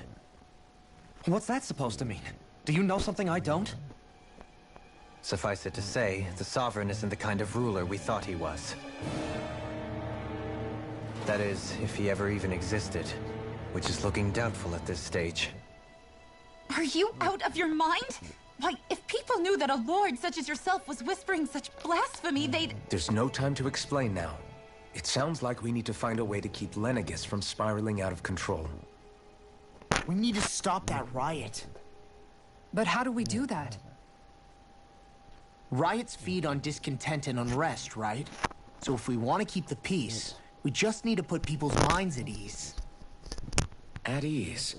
What's that supposed to mean? Do you know something I don't? Suffice it to say, the Sovereign isn't the kind of ruler we thought he was. That is, if he ever even existed, which is looking doubtful at this stage. Are you out of your mind? Why, if people knew that a lord such as yourself was whispering such blasphemy, they'd... There's no time to explain now. It sounds like we need to find a way to keep Lenegis from spiraling out of control. We need to stop that riot. But how do we do that? Riots feed on discontent and unrest, right? So if we want to keep the peace, we just need to put people's minds at ease. At ease?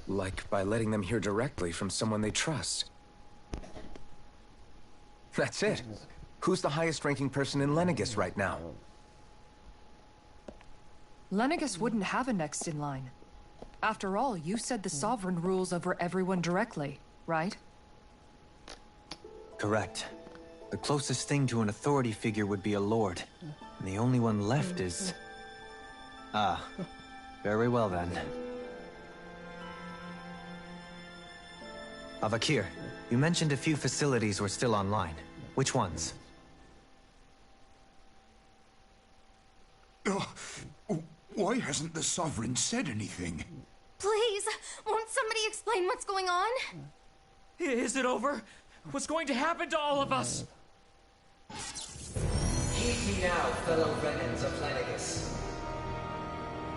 Like by letting them hear directly from someone they trust. That's it. Who's the highest-ranking person in Lenegis right now? Lenegis wouldn't have a next in line. After all, you said the Sovereign rules over everyone directly, right? Correct. The closest thing to an authority figure would be a lord. And the only one left is... Ah, very well then. Avakir, you mentioned a few facilities were still online. Which ones? Why hasn't the Sovereign said anything? Please, won't somebody explain what's going on? Is it over? What's going to happen to all of us? Heed me now, fellow Renans of Lenegis.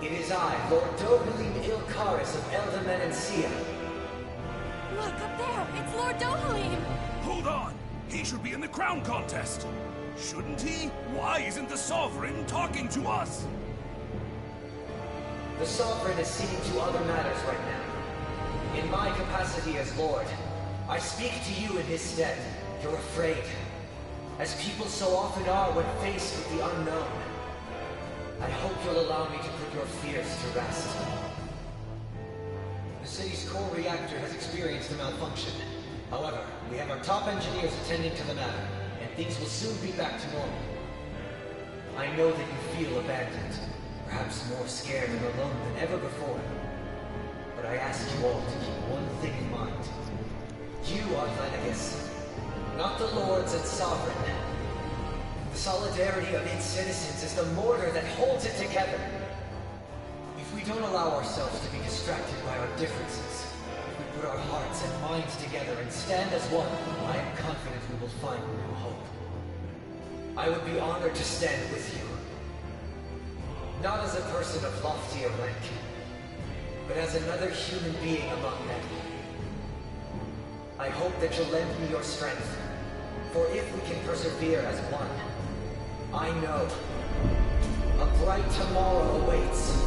It is I, Lord Dohalim Ilkaris of Eldamen and Sia. Look, up there! It's Lord Dohalim! Hold on! He should be in the crown contest! Shouldn't he? Why isn't the Sovereign talking to us? The Sovereign is seeing to other matters right now. In my capacity as Lord, I speak to you in his stead. You're afraid. As people so often are when faced with the unknown. I hope you'll allow me to put your fears to rest. The city's core reactor has experienced a malfunction. However, we have our top engineers attending to the matter, and things will soon be back to normal. I know that you feel abandoned, perhaps more scared and alone than ever before. But I ask you all to keep one thing in mind. You are Lenegis, not the Lords and Sovereign. The solidarity of its citizens is the mortar that holds it together. If we don't allow ourselves to be distracted by our differences, if we put our hearts and minds together and stand as one, I am confident we will find new hope. I would be honored to stand with you. Not as a person of loftier rank, but as another human being among men. I hope that you'll lend me your strength, for if we can persevere as one, I know a bright tomorrow awaits.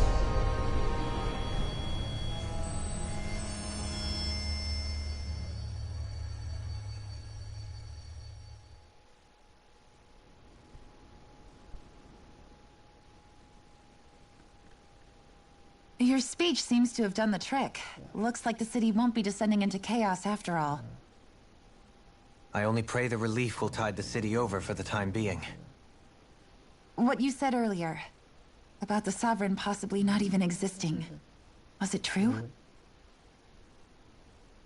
Your speech seems to have done the trick. Looks like the city won't be descending into chaos after all. I only pray the relief will tide the city over for the time being. What you said earlier, about the Sovereign possibly not even existing, was it true?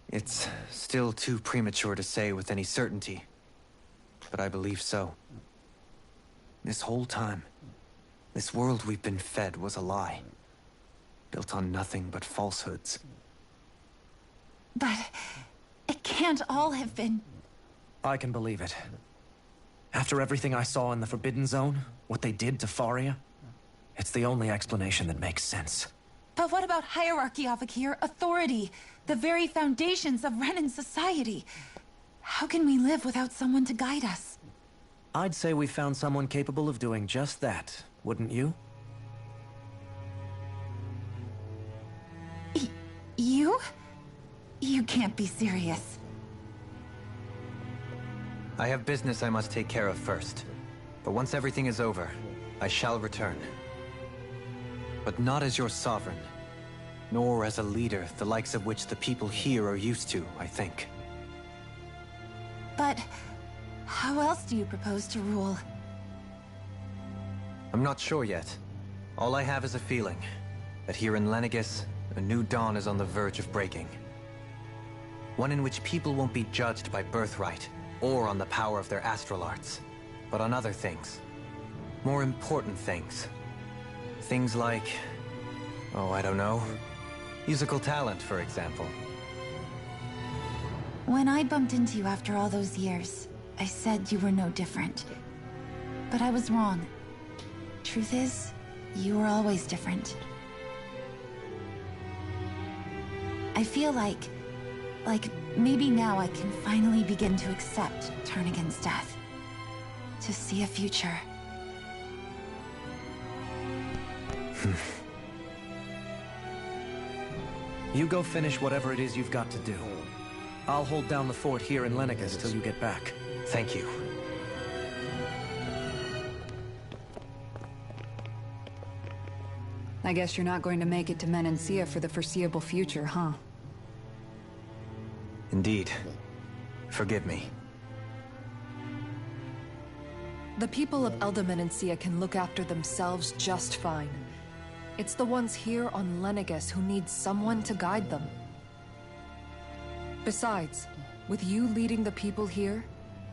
It's still too premature to say with any certainty, but I believe so. This whole time, this world we've been fed was a lie. Built on nothing but falsehoods. But it can't all have been... I can believe it. After everything I saw in the Forbidden Zone, what they did to Faria, it's the only explanation that makes sense. But what about hierarchy, Avakir? Authority? The very foundations of Renan society? How can we live without someone to guide us? I'd say we found someone capable of doing just that, wouldn't you? You? You can't be serious. I have business I must take care of first. But once everything is over, I shall return. But not as your sovereign. Nor as a leader, the likes of which the people here are used to, I think. But how else do you propose to rule? I'm not sure yet. All I have is a feeling that here in Lenegis, a new dawn is on the verge of breaking. One in which people won't be judged by birthright or on the power of their astral arts, but on other things. More important things. Things like, oh, I don't know, musical talent, for example. When I bumped into you after all those years, I said you were no different. But I was wrong. Truth is, you were always different. I feel like maybe now I can finally begin to accept turn against death. To see a future. You go finish whatever it is you've got to do. I'll hold down the fort here in Lenegis till you get back. Thank you. I guess you're not going to make it to Menancia for the foreseeable future, huh? Indeed. Forgive me. The people of Elda Menancia can look after themselves just fine. It's the ones here on Lenegis who need someone to guide them. Besides, with you leading the people here,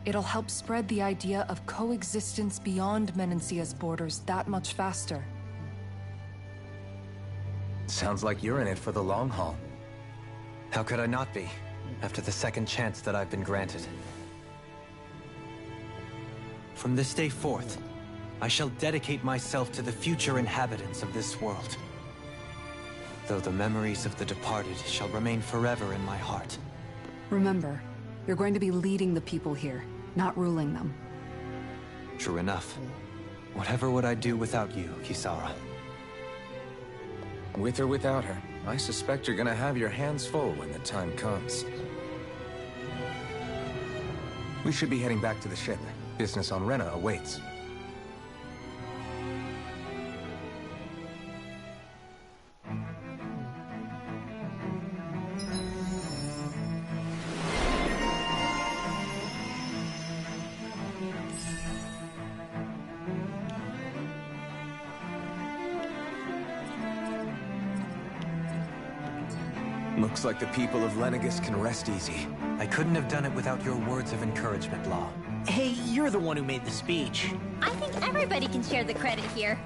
it'll help spread the idea of coexistence beyond Menancia's borders that much faster. Sounds like you're in it for the long haul. How could I not be, after the second chance that I've been granted? From this day forth, I shall dedicate myself to the future inhabitants of this world. Though the memories of the departed shall remain forever in my heart. Remember, you're going to be leading the people here, not ruling them. True enough. Whatever would I do without you, Kisara? With or without her, I suspect you're gonna have your hands full when the time comes. We should be heading back to the ship. Business on Rena awaits. Looks like the people of Lenegis can rest easy. I couldn't have done it without your words of encouragement, Law. Hey, you're the one who made the speech. I think everybody can share the credit here.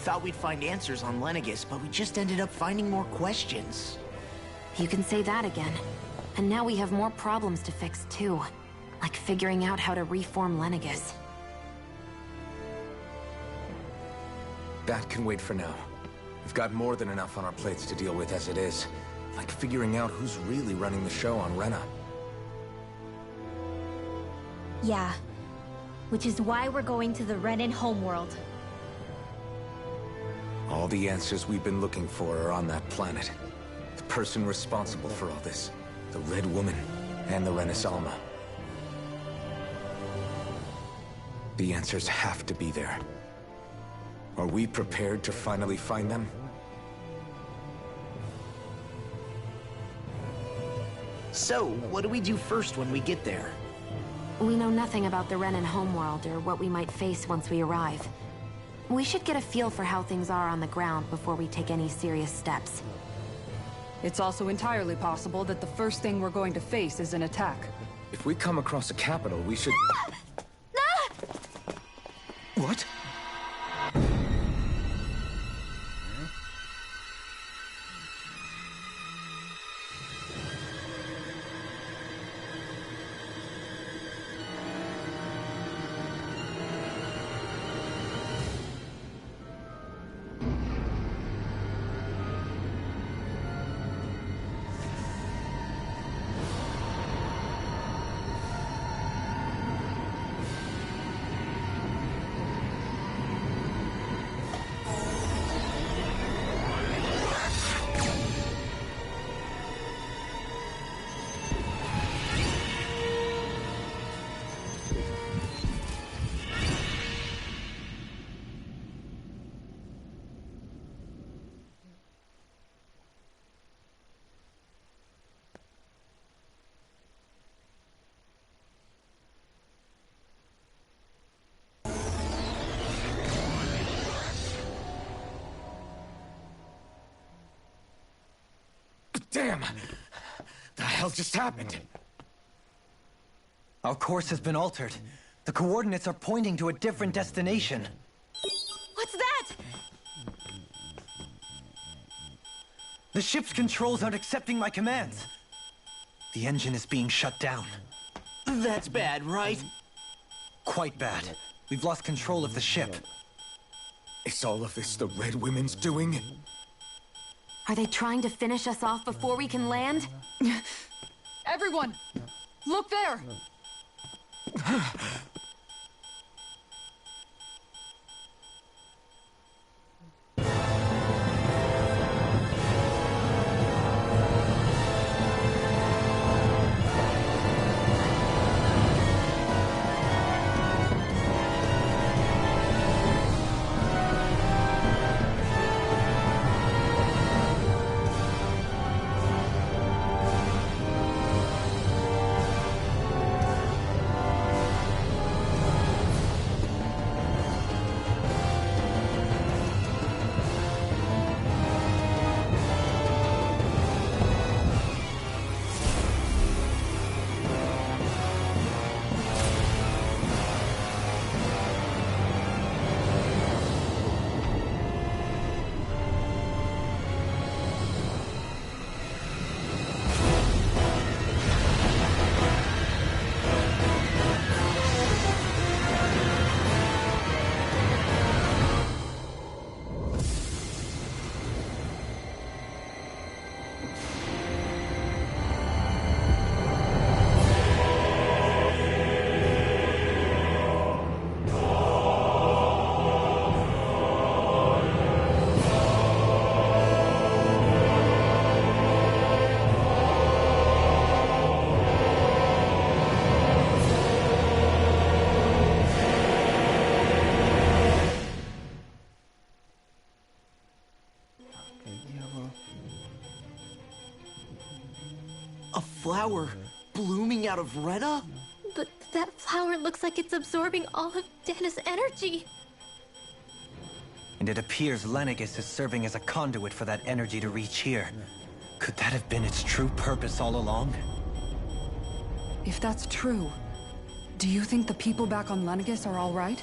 thought we'd find answers on Lenegis, but we just ended up finding more questions. You can say that again. And now we have more problems to fix, too. Like figuring out how to reform Lenegis. That can wait for now. We've got more than enough on our plates to deal with as it is. Like figuring out who's really running the show on Rena. Yeah. Which is why we're going to the Renan homeworld. All the answers we've been looking for are on that planet. The person responsible for all this. The Red Woman and the Renis Alma. The answers have to be there. Are we prepared to finally find them? So, what do we do first when we get there? We know nothing about the Renan homeworld or what we might face once we arrive. We should get a feel for how things are on the ground before we take any serious steps. It's also entirely possible that the first thing we're going to face is an attack. If we come across a capital, we should... What? Damn! The hell just happened? Our course has been altered. The coordinates are pointing to a different destination. What's that? The ship's controls aren't accepting my commands. The engine is being shut down. That's bad, right? Quite bad. We've lost control of the ship. Is all of this the Red Women's doing? Are they trying to finish us off before we can land? Everyone! Look there! Flower blooming out of Rena? But that flower looks like it's absorbing all of Dana's energy. And it appears Lenegis is serving as a conduit for that energy to reach here. Could that have been its true purpose all along? If that's true, do you think the people back on Lenegis are all right?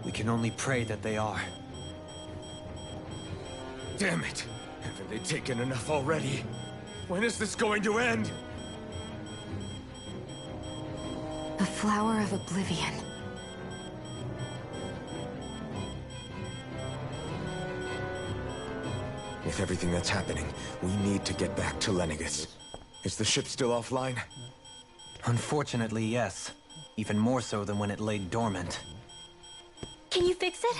We can only pray that they are. Damn it! Haven't they taken enough already? When is this going to end? The flower of oblivion. With everything that's happening, we need to get back to Lennigus. Is the ship still offline? Unfortunately, yes. Even more so than when it lay dormant. Can you fix it?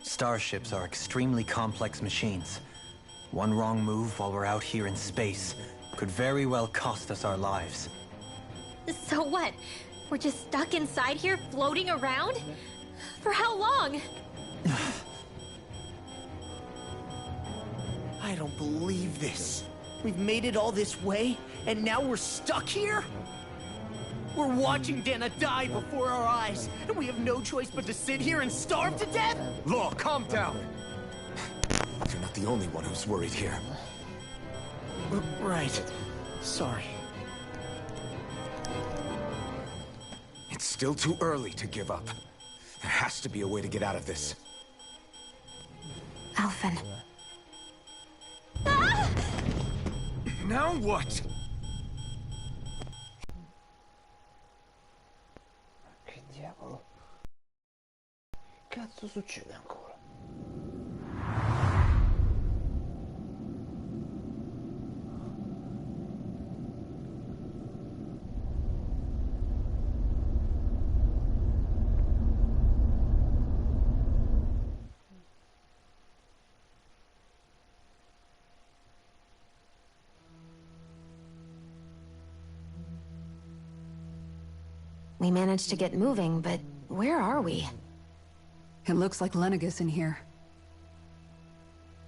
Starships are extremely complex machines. One wrong move while we're out here in space could very well cost us our lives. So what? We're just stuck inside here, floating around? For how long? I don't believe this. We've made it all this way, and now we're stuck here? We're watching Dana die before our eyes, and we have no choice but to sit here and starve to death? Law, calm down! You're not the only one who's worried here. Right. Sorry. It's still too early to give up. There has to be a way to get out of this. Alphen. Now what? Che diavolo? Cazzo succede ancora? We managed to get moving, but where are we? It looks like Lennigus in here.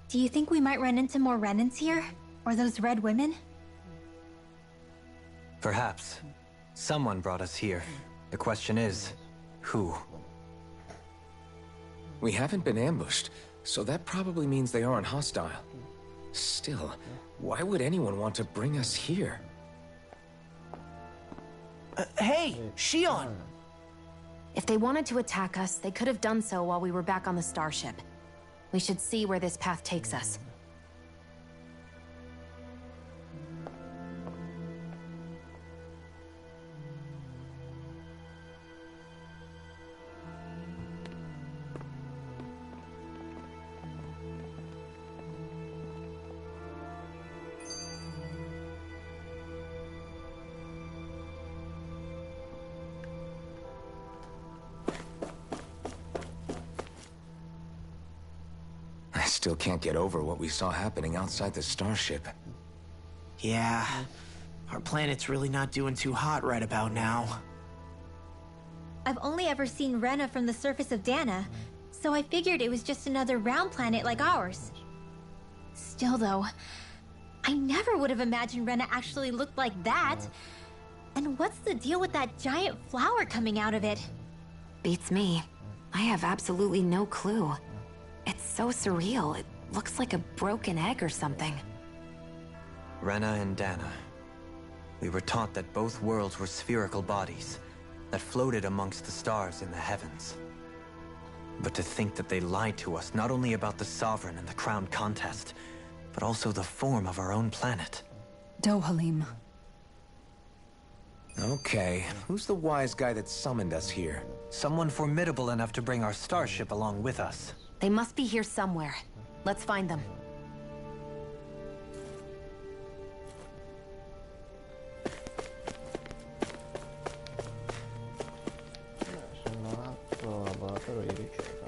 Do you think we might run into more Renans here? Or those red women? Perhaps. Someone brought us here. The question is, who? We haven't been ambushed, so that probably means they aren't hostile. Still, why would anyone want to bring us here? Hey, Shion! If they wanted to attack us, they could have done so while we were back on the starship. We should see where this path takes us. I still can't get over what we saw happening outside the starship. Yeah, our planet's really not doing too hot right about now. I've only ever seen Rena from the surface of Dana, so I figured it was just another round planet like ours. Still though, I never would have imagined Rena actually looked like that. And what's the deal with that giant flower coming out of it? Beats me. I have absolutely no clue. It's so surreal. It looks like a broken egg or something. Rena and Dana. We were taught that both worlds were spherical bodies that floated amongst the stars in the heavens. But to think that they lied to us not only about the Sovereign and the Crown contest, but also the form of our own planet. Dohalim. Okay, who's the wise guy that summoned us here? Someone formidable enough to bring our starship along with us. They must be here somewhere. Let's find them. Sono un altro laboratorio di ricerca.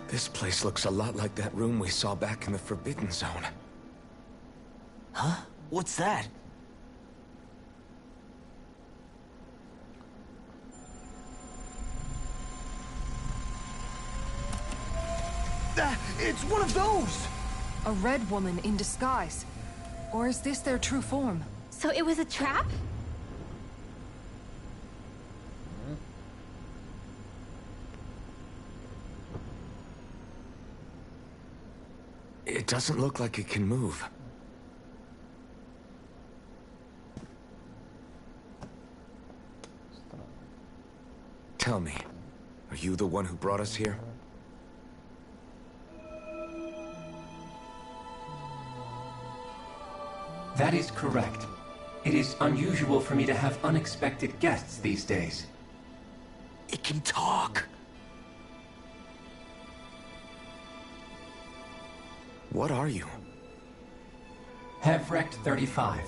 This place looks a lot like that room we saw back in the Forbidden Zone. Huh? What's that? It's one of those! A red woman in disguise. Or is this their true form? So it was a trap? It doesn't look like it can move. Tell me, are you the one who brought us here? That is correct. It is unusual for me to have unexpected guests these days. It can talk. What are you? Hevrect 35.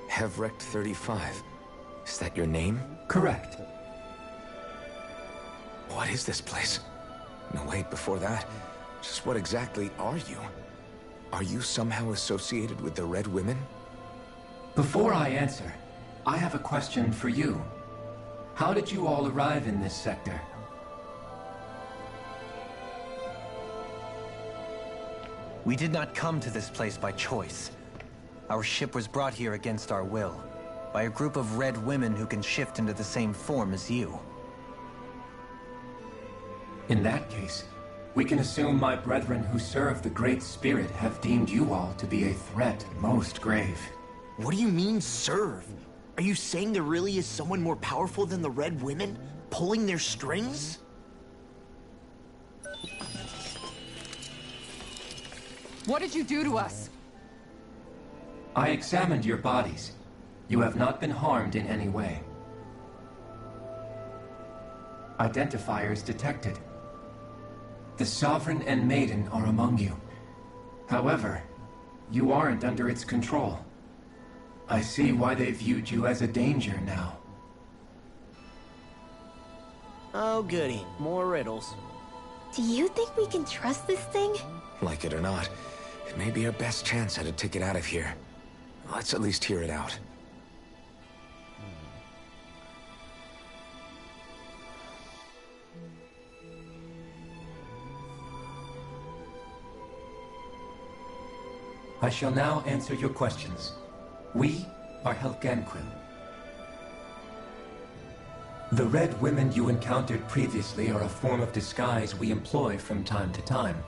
Hevrect 35. Is that your name? Correct. What is this place? No, wait, before that, just what exactly are you? Are you somehow associated with the Red Women? Before I answer, I have a question for you. How did you all arrive in this sector? We did not come to this place by choice. Our ship was brought here against our will, by a group of red women who can shift into the same form as you. In that case, we can assume my brethren who serve the Great Spirit have deemed you all to be a threat most grave. What do you mean, serve? Are you saying there really is someone more powerful than the Red Women, pulling their strings? What did you do to us? I examined your bodies. You have not been harmed in any way. Identifiers detected. The Sovereign and Maiden are among you. However, you aren't under its control. I see why they viewed you as a danger now. Oh goody, more riddles. Do you think we can trust this thing? Like it or not, it may be our best chance at a ticket out of here. Let's at least hear it out. I shall now answer your questions. We are Helganquil. The red women you encountered previously are a form of disguise we employ from time to time,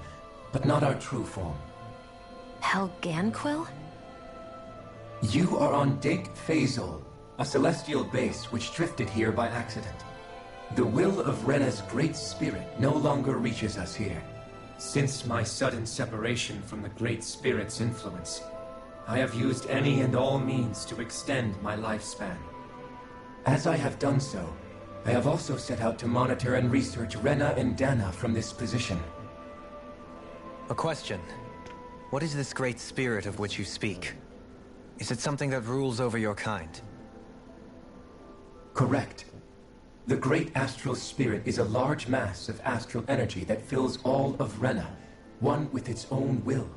but not our true form. Helganquil? You are on Dake Phasol, a celestial base which drifted here by accident. The will of Rena's great spirit no longer reaches us here. Since my sudden separation from the Great Spirit's influence, I have used any and all means to extend my lifespan. As I have done so, I have also set out to monitor and research Rena and Dana from this position. A question. What is this Great Spirit of which you speak? Is it something that rules over your kind? Correct. The Great Astral Spirit is a large mass of astral energy that fills all of Rena, one with its own will,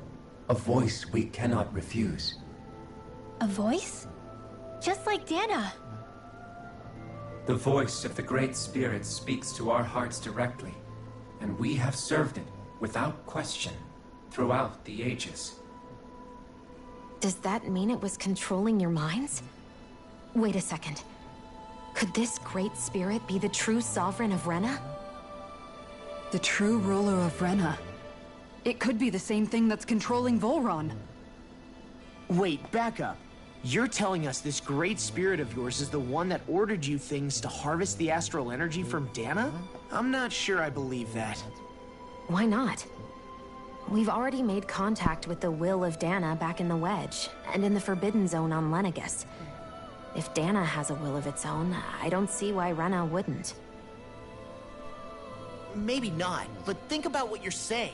a voice we cannot refuse. A voice? Just like Dana. The voice of the Great Spirit speaks to our hearts directly, and we have served it without question throughout the ages. Does that mean it was controlling your minds? Wait a second. Could this Great Spirit be the true Sovereign of Rena? The true ruler of Rena. It could be the same thing that's controlling Volron. Wait, back up. You're telling us this Great Spirit of yours is the one that ordered you things to harvest the astral energy from Dana? I'm not sure I believe that. Why not? We've already made contact with the will of Dana back in the Wedge, and in the Forbidden Zone on Lenegus. If Dana has a will of its own, I don't see why Rena wouldn't. Maybe not, but think about what you're saying.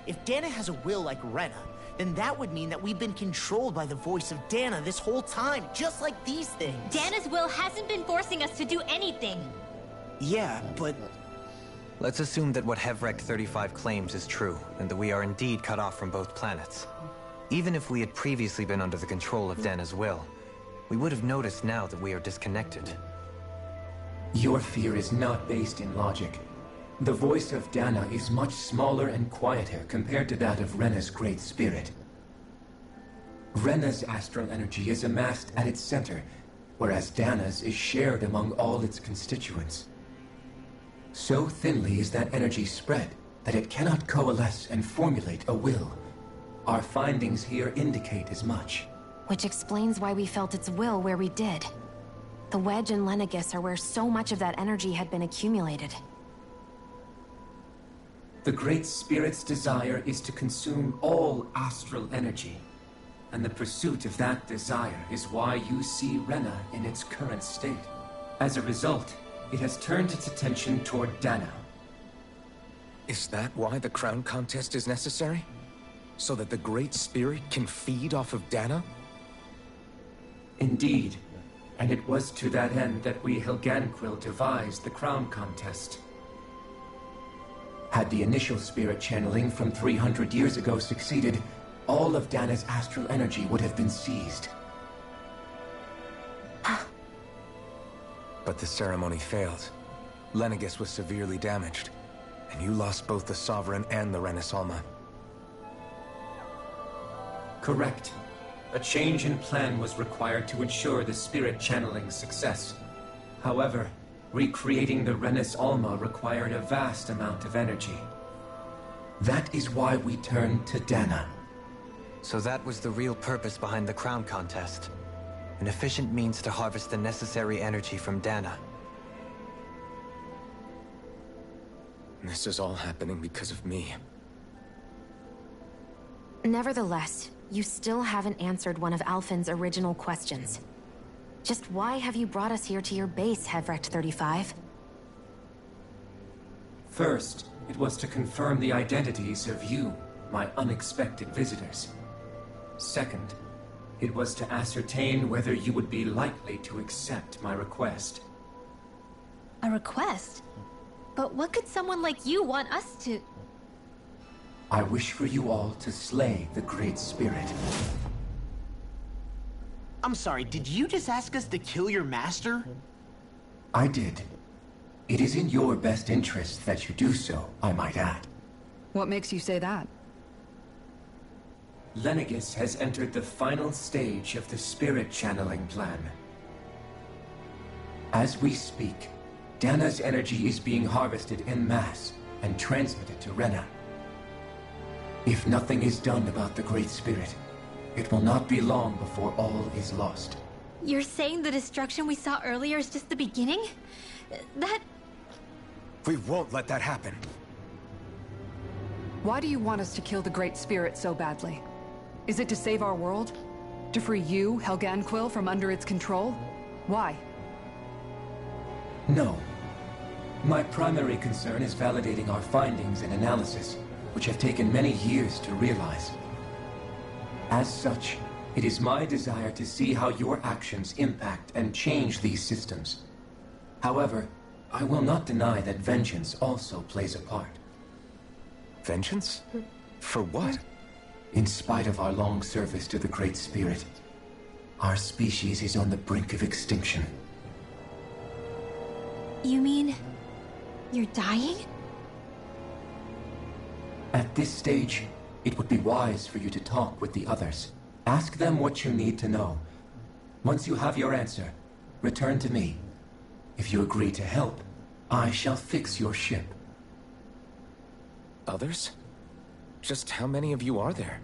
If Dana has a will like Rena, then that would mean that we've been controlled by the voice of Dana this whole time, just like these things. Dana's will hasn't been forcing us to do anything. Yeah, but Let's assume that what Hevrect 35 claims is true, and that we are indeed cut off from both planets. Even if we had previously been under the control of Dana's will, we would have noticed now that we are disconnected. Your fear is not based in logic. The voice of Dana is much smaller and quieter compared to that of Rena's Great Spirit. Rena's astral energy is amassed at its center, whereas Dana's is shared among all its constituents. So thinly is that energy spread that it cannot coalesce and formulate a will. Our findings here indicate as much. Which explains why we felt its will where we did. The Wedge and Lenegis are where so much of that energy had been accumulated. The Great Spirit's desire is to consume all astral energy, and the pursuit of that desire is why you see Rena in its current state. As a result, it has turned its attention toward Dana. Is that why the crown contest is necessary? So that the Great Spirit can feed off of Dana? Indeed, and it was to that end that we Helganquil devised the crown contest. Had the initial spirit channeling from 300 years ago succeeded, all of Dana's astral energy would have been seized. But the ceremony failed. Lenegis was severely damaged, and you lost both the Sovereign and the Renaissance. Correct. A change in plan was required to ensure the spirit channeling's success. However, recreating the Renis Alma required a vast amount of energy. That is why we turned to Dana. So that was the real purpose behind the crown contest. An efficient means to harvest the necessary energy from Dana. This is all happening because of me. Nevertheless, you still haven't answered one of Alphen's original questions. Just why have you brought us here to your base, Hevrect 35? First, it was to confirm the identities of you, my unexpected visitors. Second, it was to ascertain whether you would be likely to accept my request. A request? But what could someone like you want us to... I wish for you all to slay the Great Spirit. I'm sorry, did you just ask us to kill your master? I did. It is in your best interest that you do so, I might add. What makes you say that? Lenegis has entered the final stage of the spirit channeling plan. As we speak, Dana's energy is being harvested en masse and transmitted to Rena. If nothing is done about the Great Spirit, it will not be long before all is lost. You're saying the destruction we saw earlier is just the beginning? That... We won't let that happen. Why do you want us to kill the Great Spirit so badly? Is it to save our world? To free you, Helganquil, from under its control? Why? No. My primary concern is validating our findings and analysis, which have taken many years to realize. As such, it is my desire to see how your actions impact and change these systems. However, I will not deny that vengeance also plays a part. Vengeance? For what? In spite of our long service to the Great Spirit, our species is on the brink of extinction. You mean... you're dying? At this stage, it would be wise for you to talk with the others. Ask them what you need to know. Once you have your answer, return to me. If you agree to help, I shall fix your ship. Others? Just how many of you are there?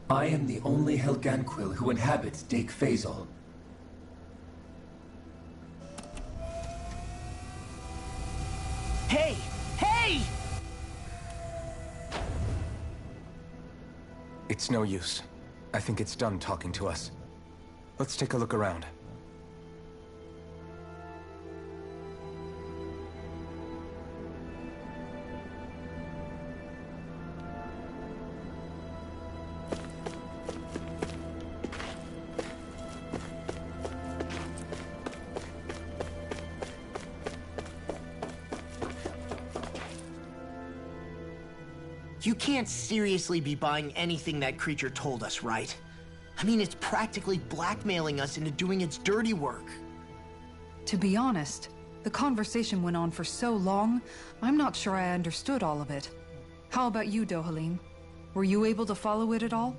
I am the only Helganquil who inhabits Dake Phasol. Hey! Hey! It's no use. I think it's done talking to us. Let's take a look around. You can't seriously be buying anything that creature told us, right? I mean, it's practically blackmailing us into doing its dirty work. To be honest, the conversation went on for so long, I'm not sure I understood all of it. How about you, Dohalim? Were you able to follow it at all?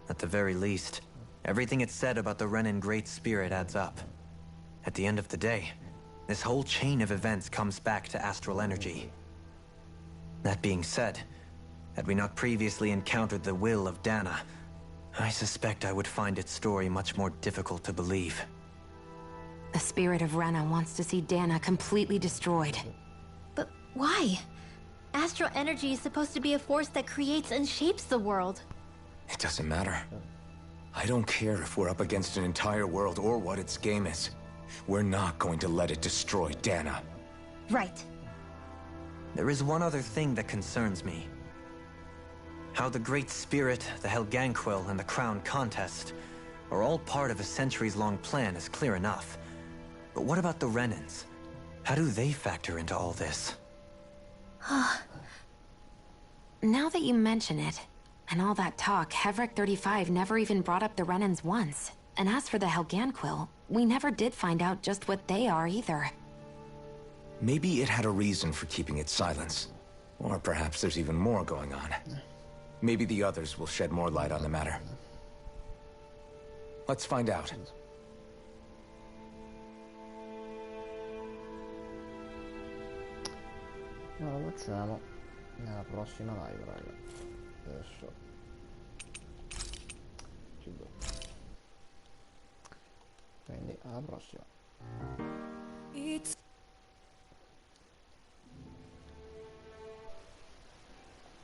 At the very least, everything it said about the Renan Great Spirit adds up. At the end of the day, this whole chain of events comes back to astral energy. That being said, had we not previously encountered the will of Dana, I suspect I would find its story much more difficult to believe. The spirit of Rena wants to see Dana completely destroyed. But why? Astral energy is supposed to be a force that creates and shapes the world. It doesn't matter. I don't care if we're up against an entire world or what its game is. We're not going to let it destroy Dana. Right. There is one other thing that concerns me. How the Great Spirit, the Helganquil, and the Crown Contest are all part of a centuries-long plan is clear enough. But what about the Renans? How do they factor into all this? Now that you mention it, and all that talk, Hevric 35 never even brought up the Renans once. And as for the Helganquil, we never did find out just what they are either. Maybe it had a reason for keeping its silence. Or perhaps there's even more going on. Maybe the others will shed more light on the matter. Let's find out. Ma lo facciamo nella prossima live, raga. Adesso chiudo. Quindi alla prossima.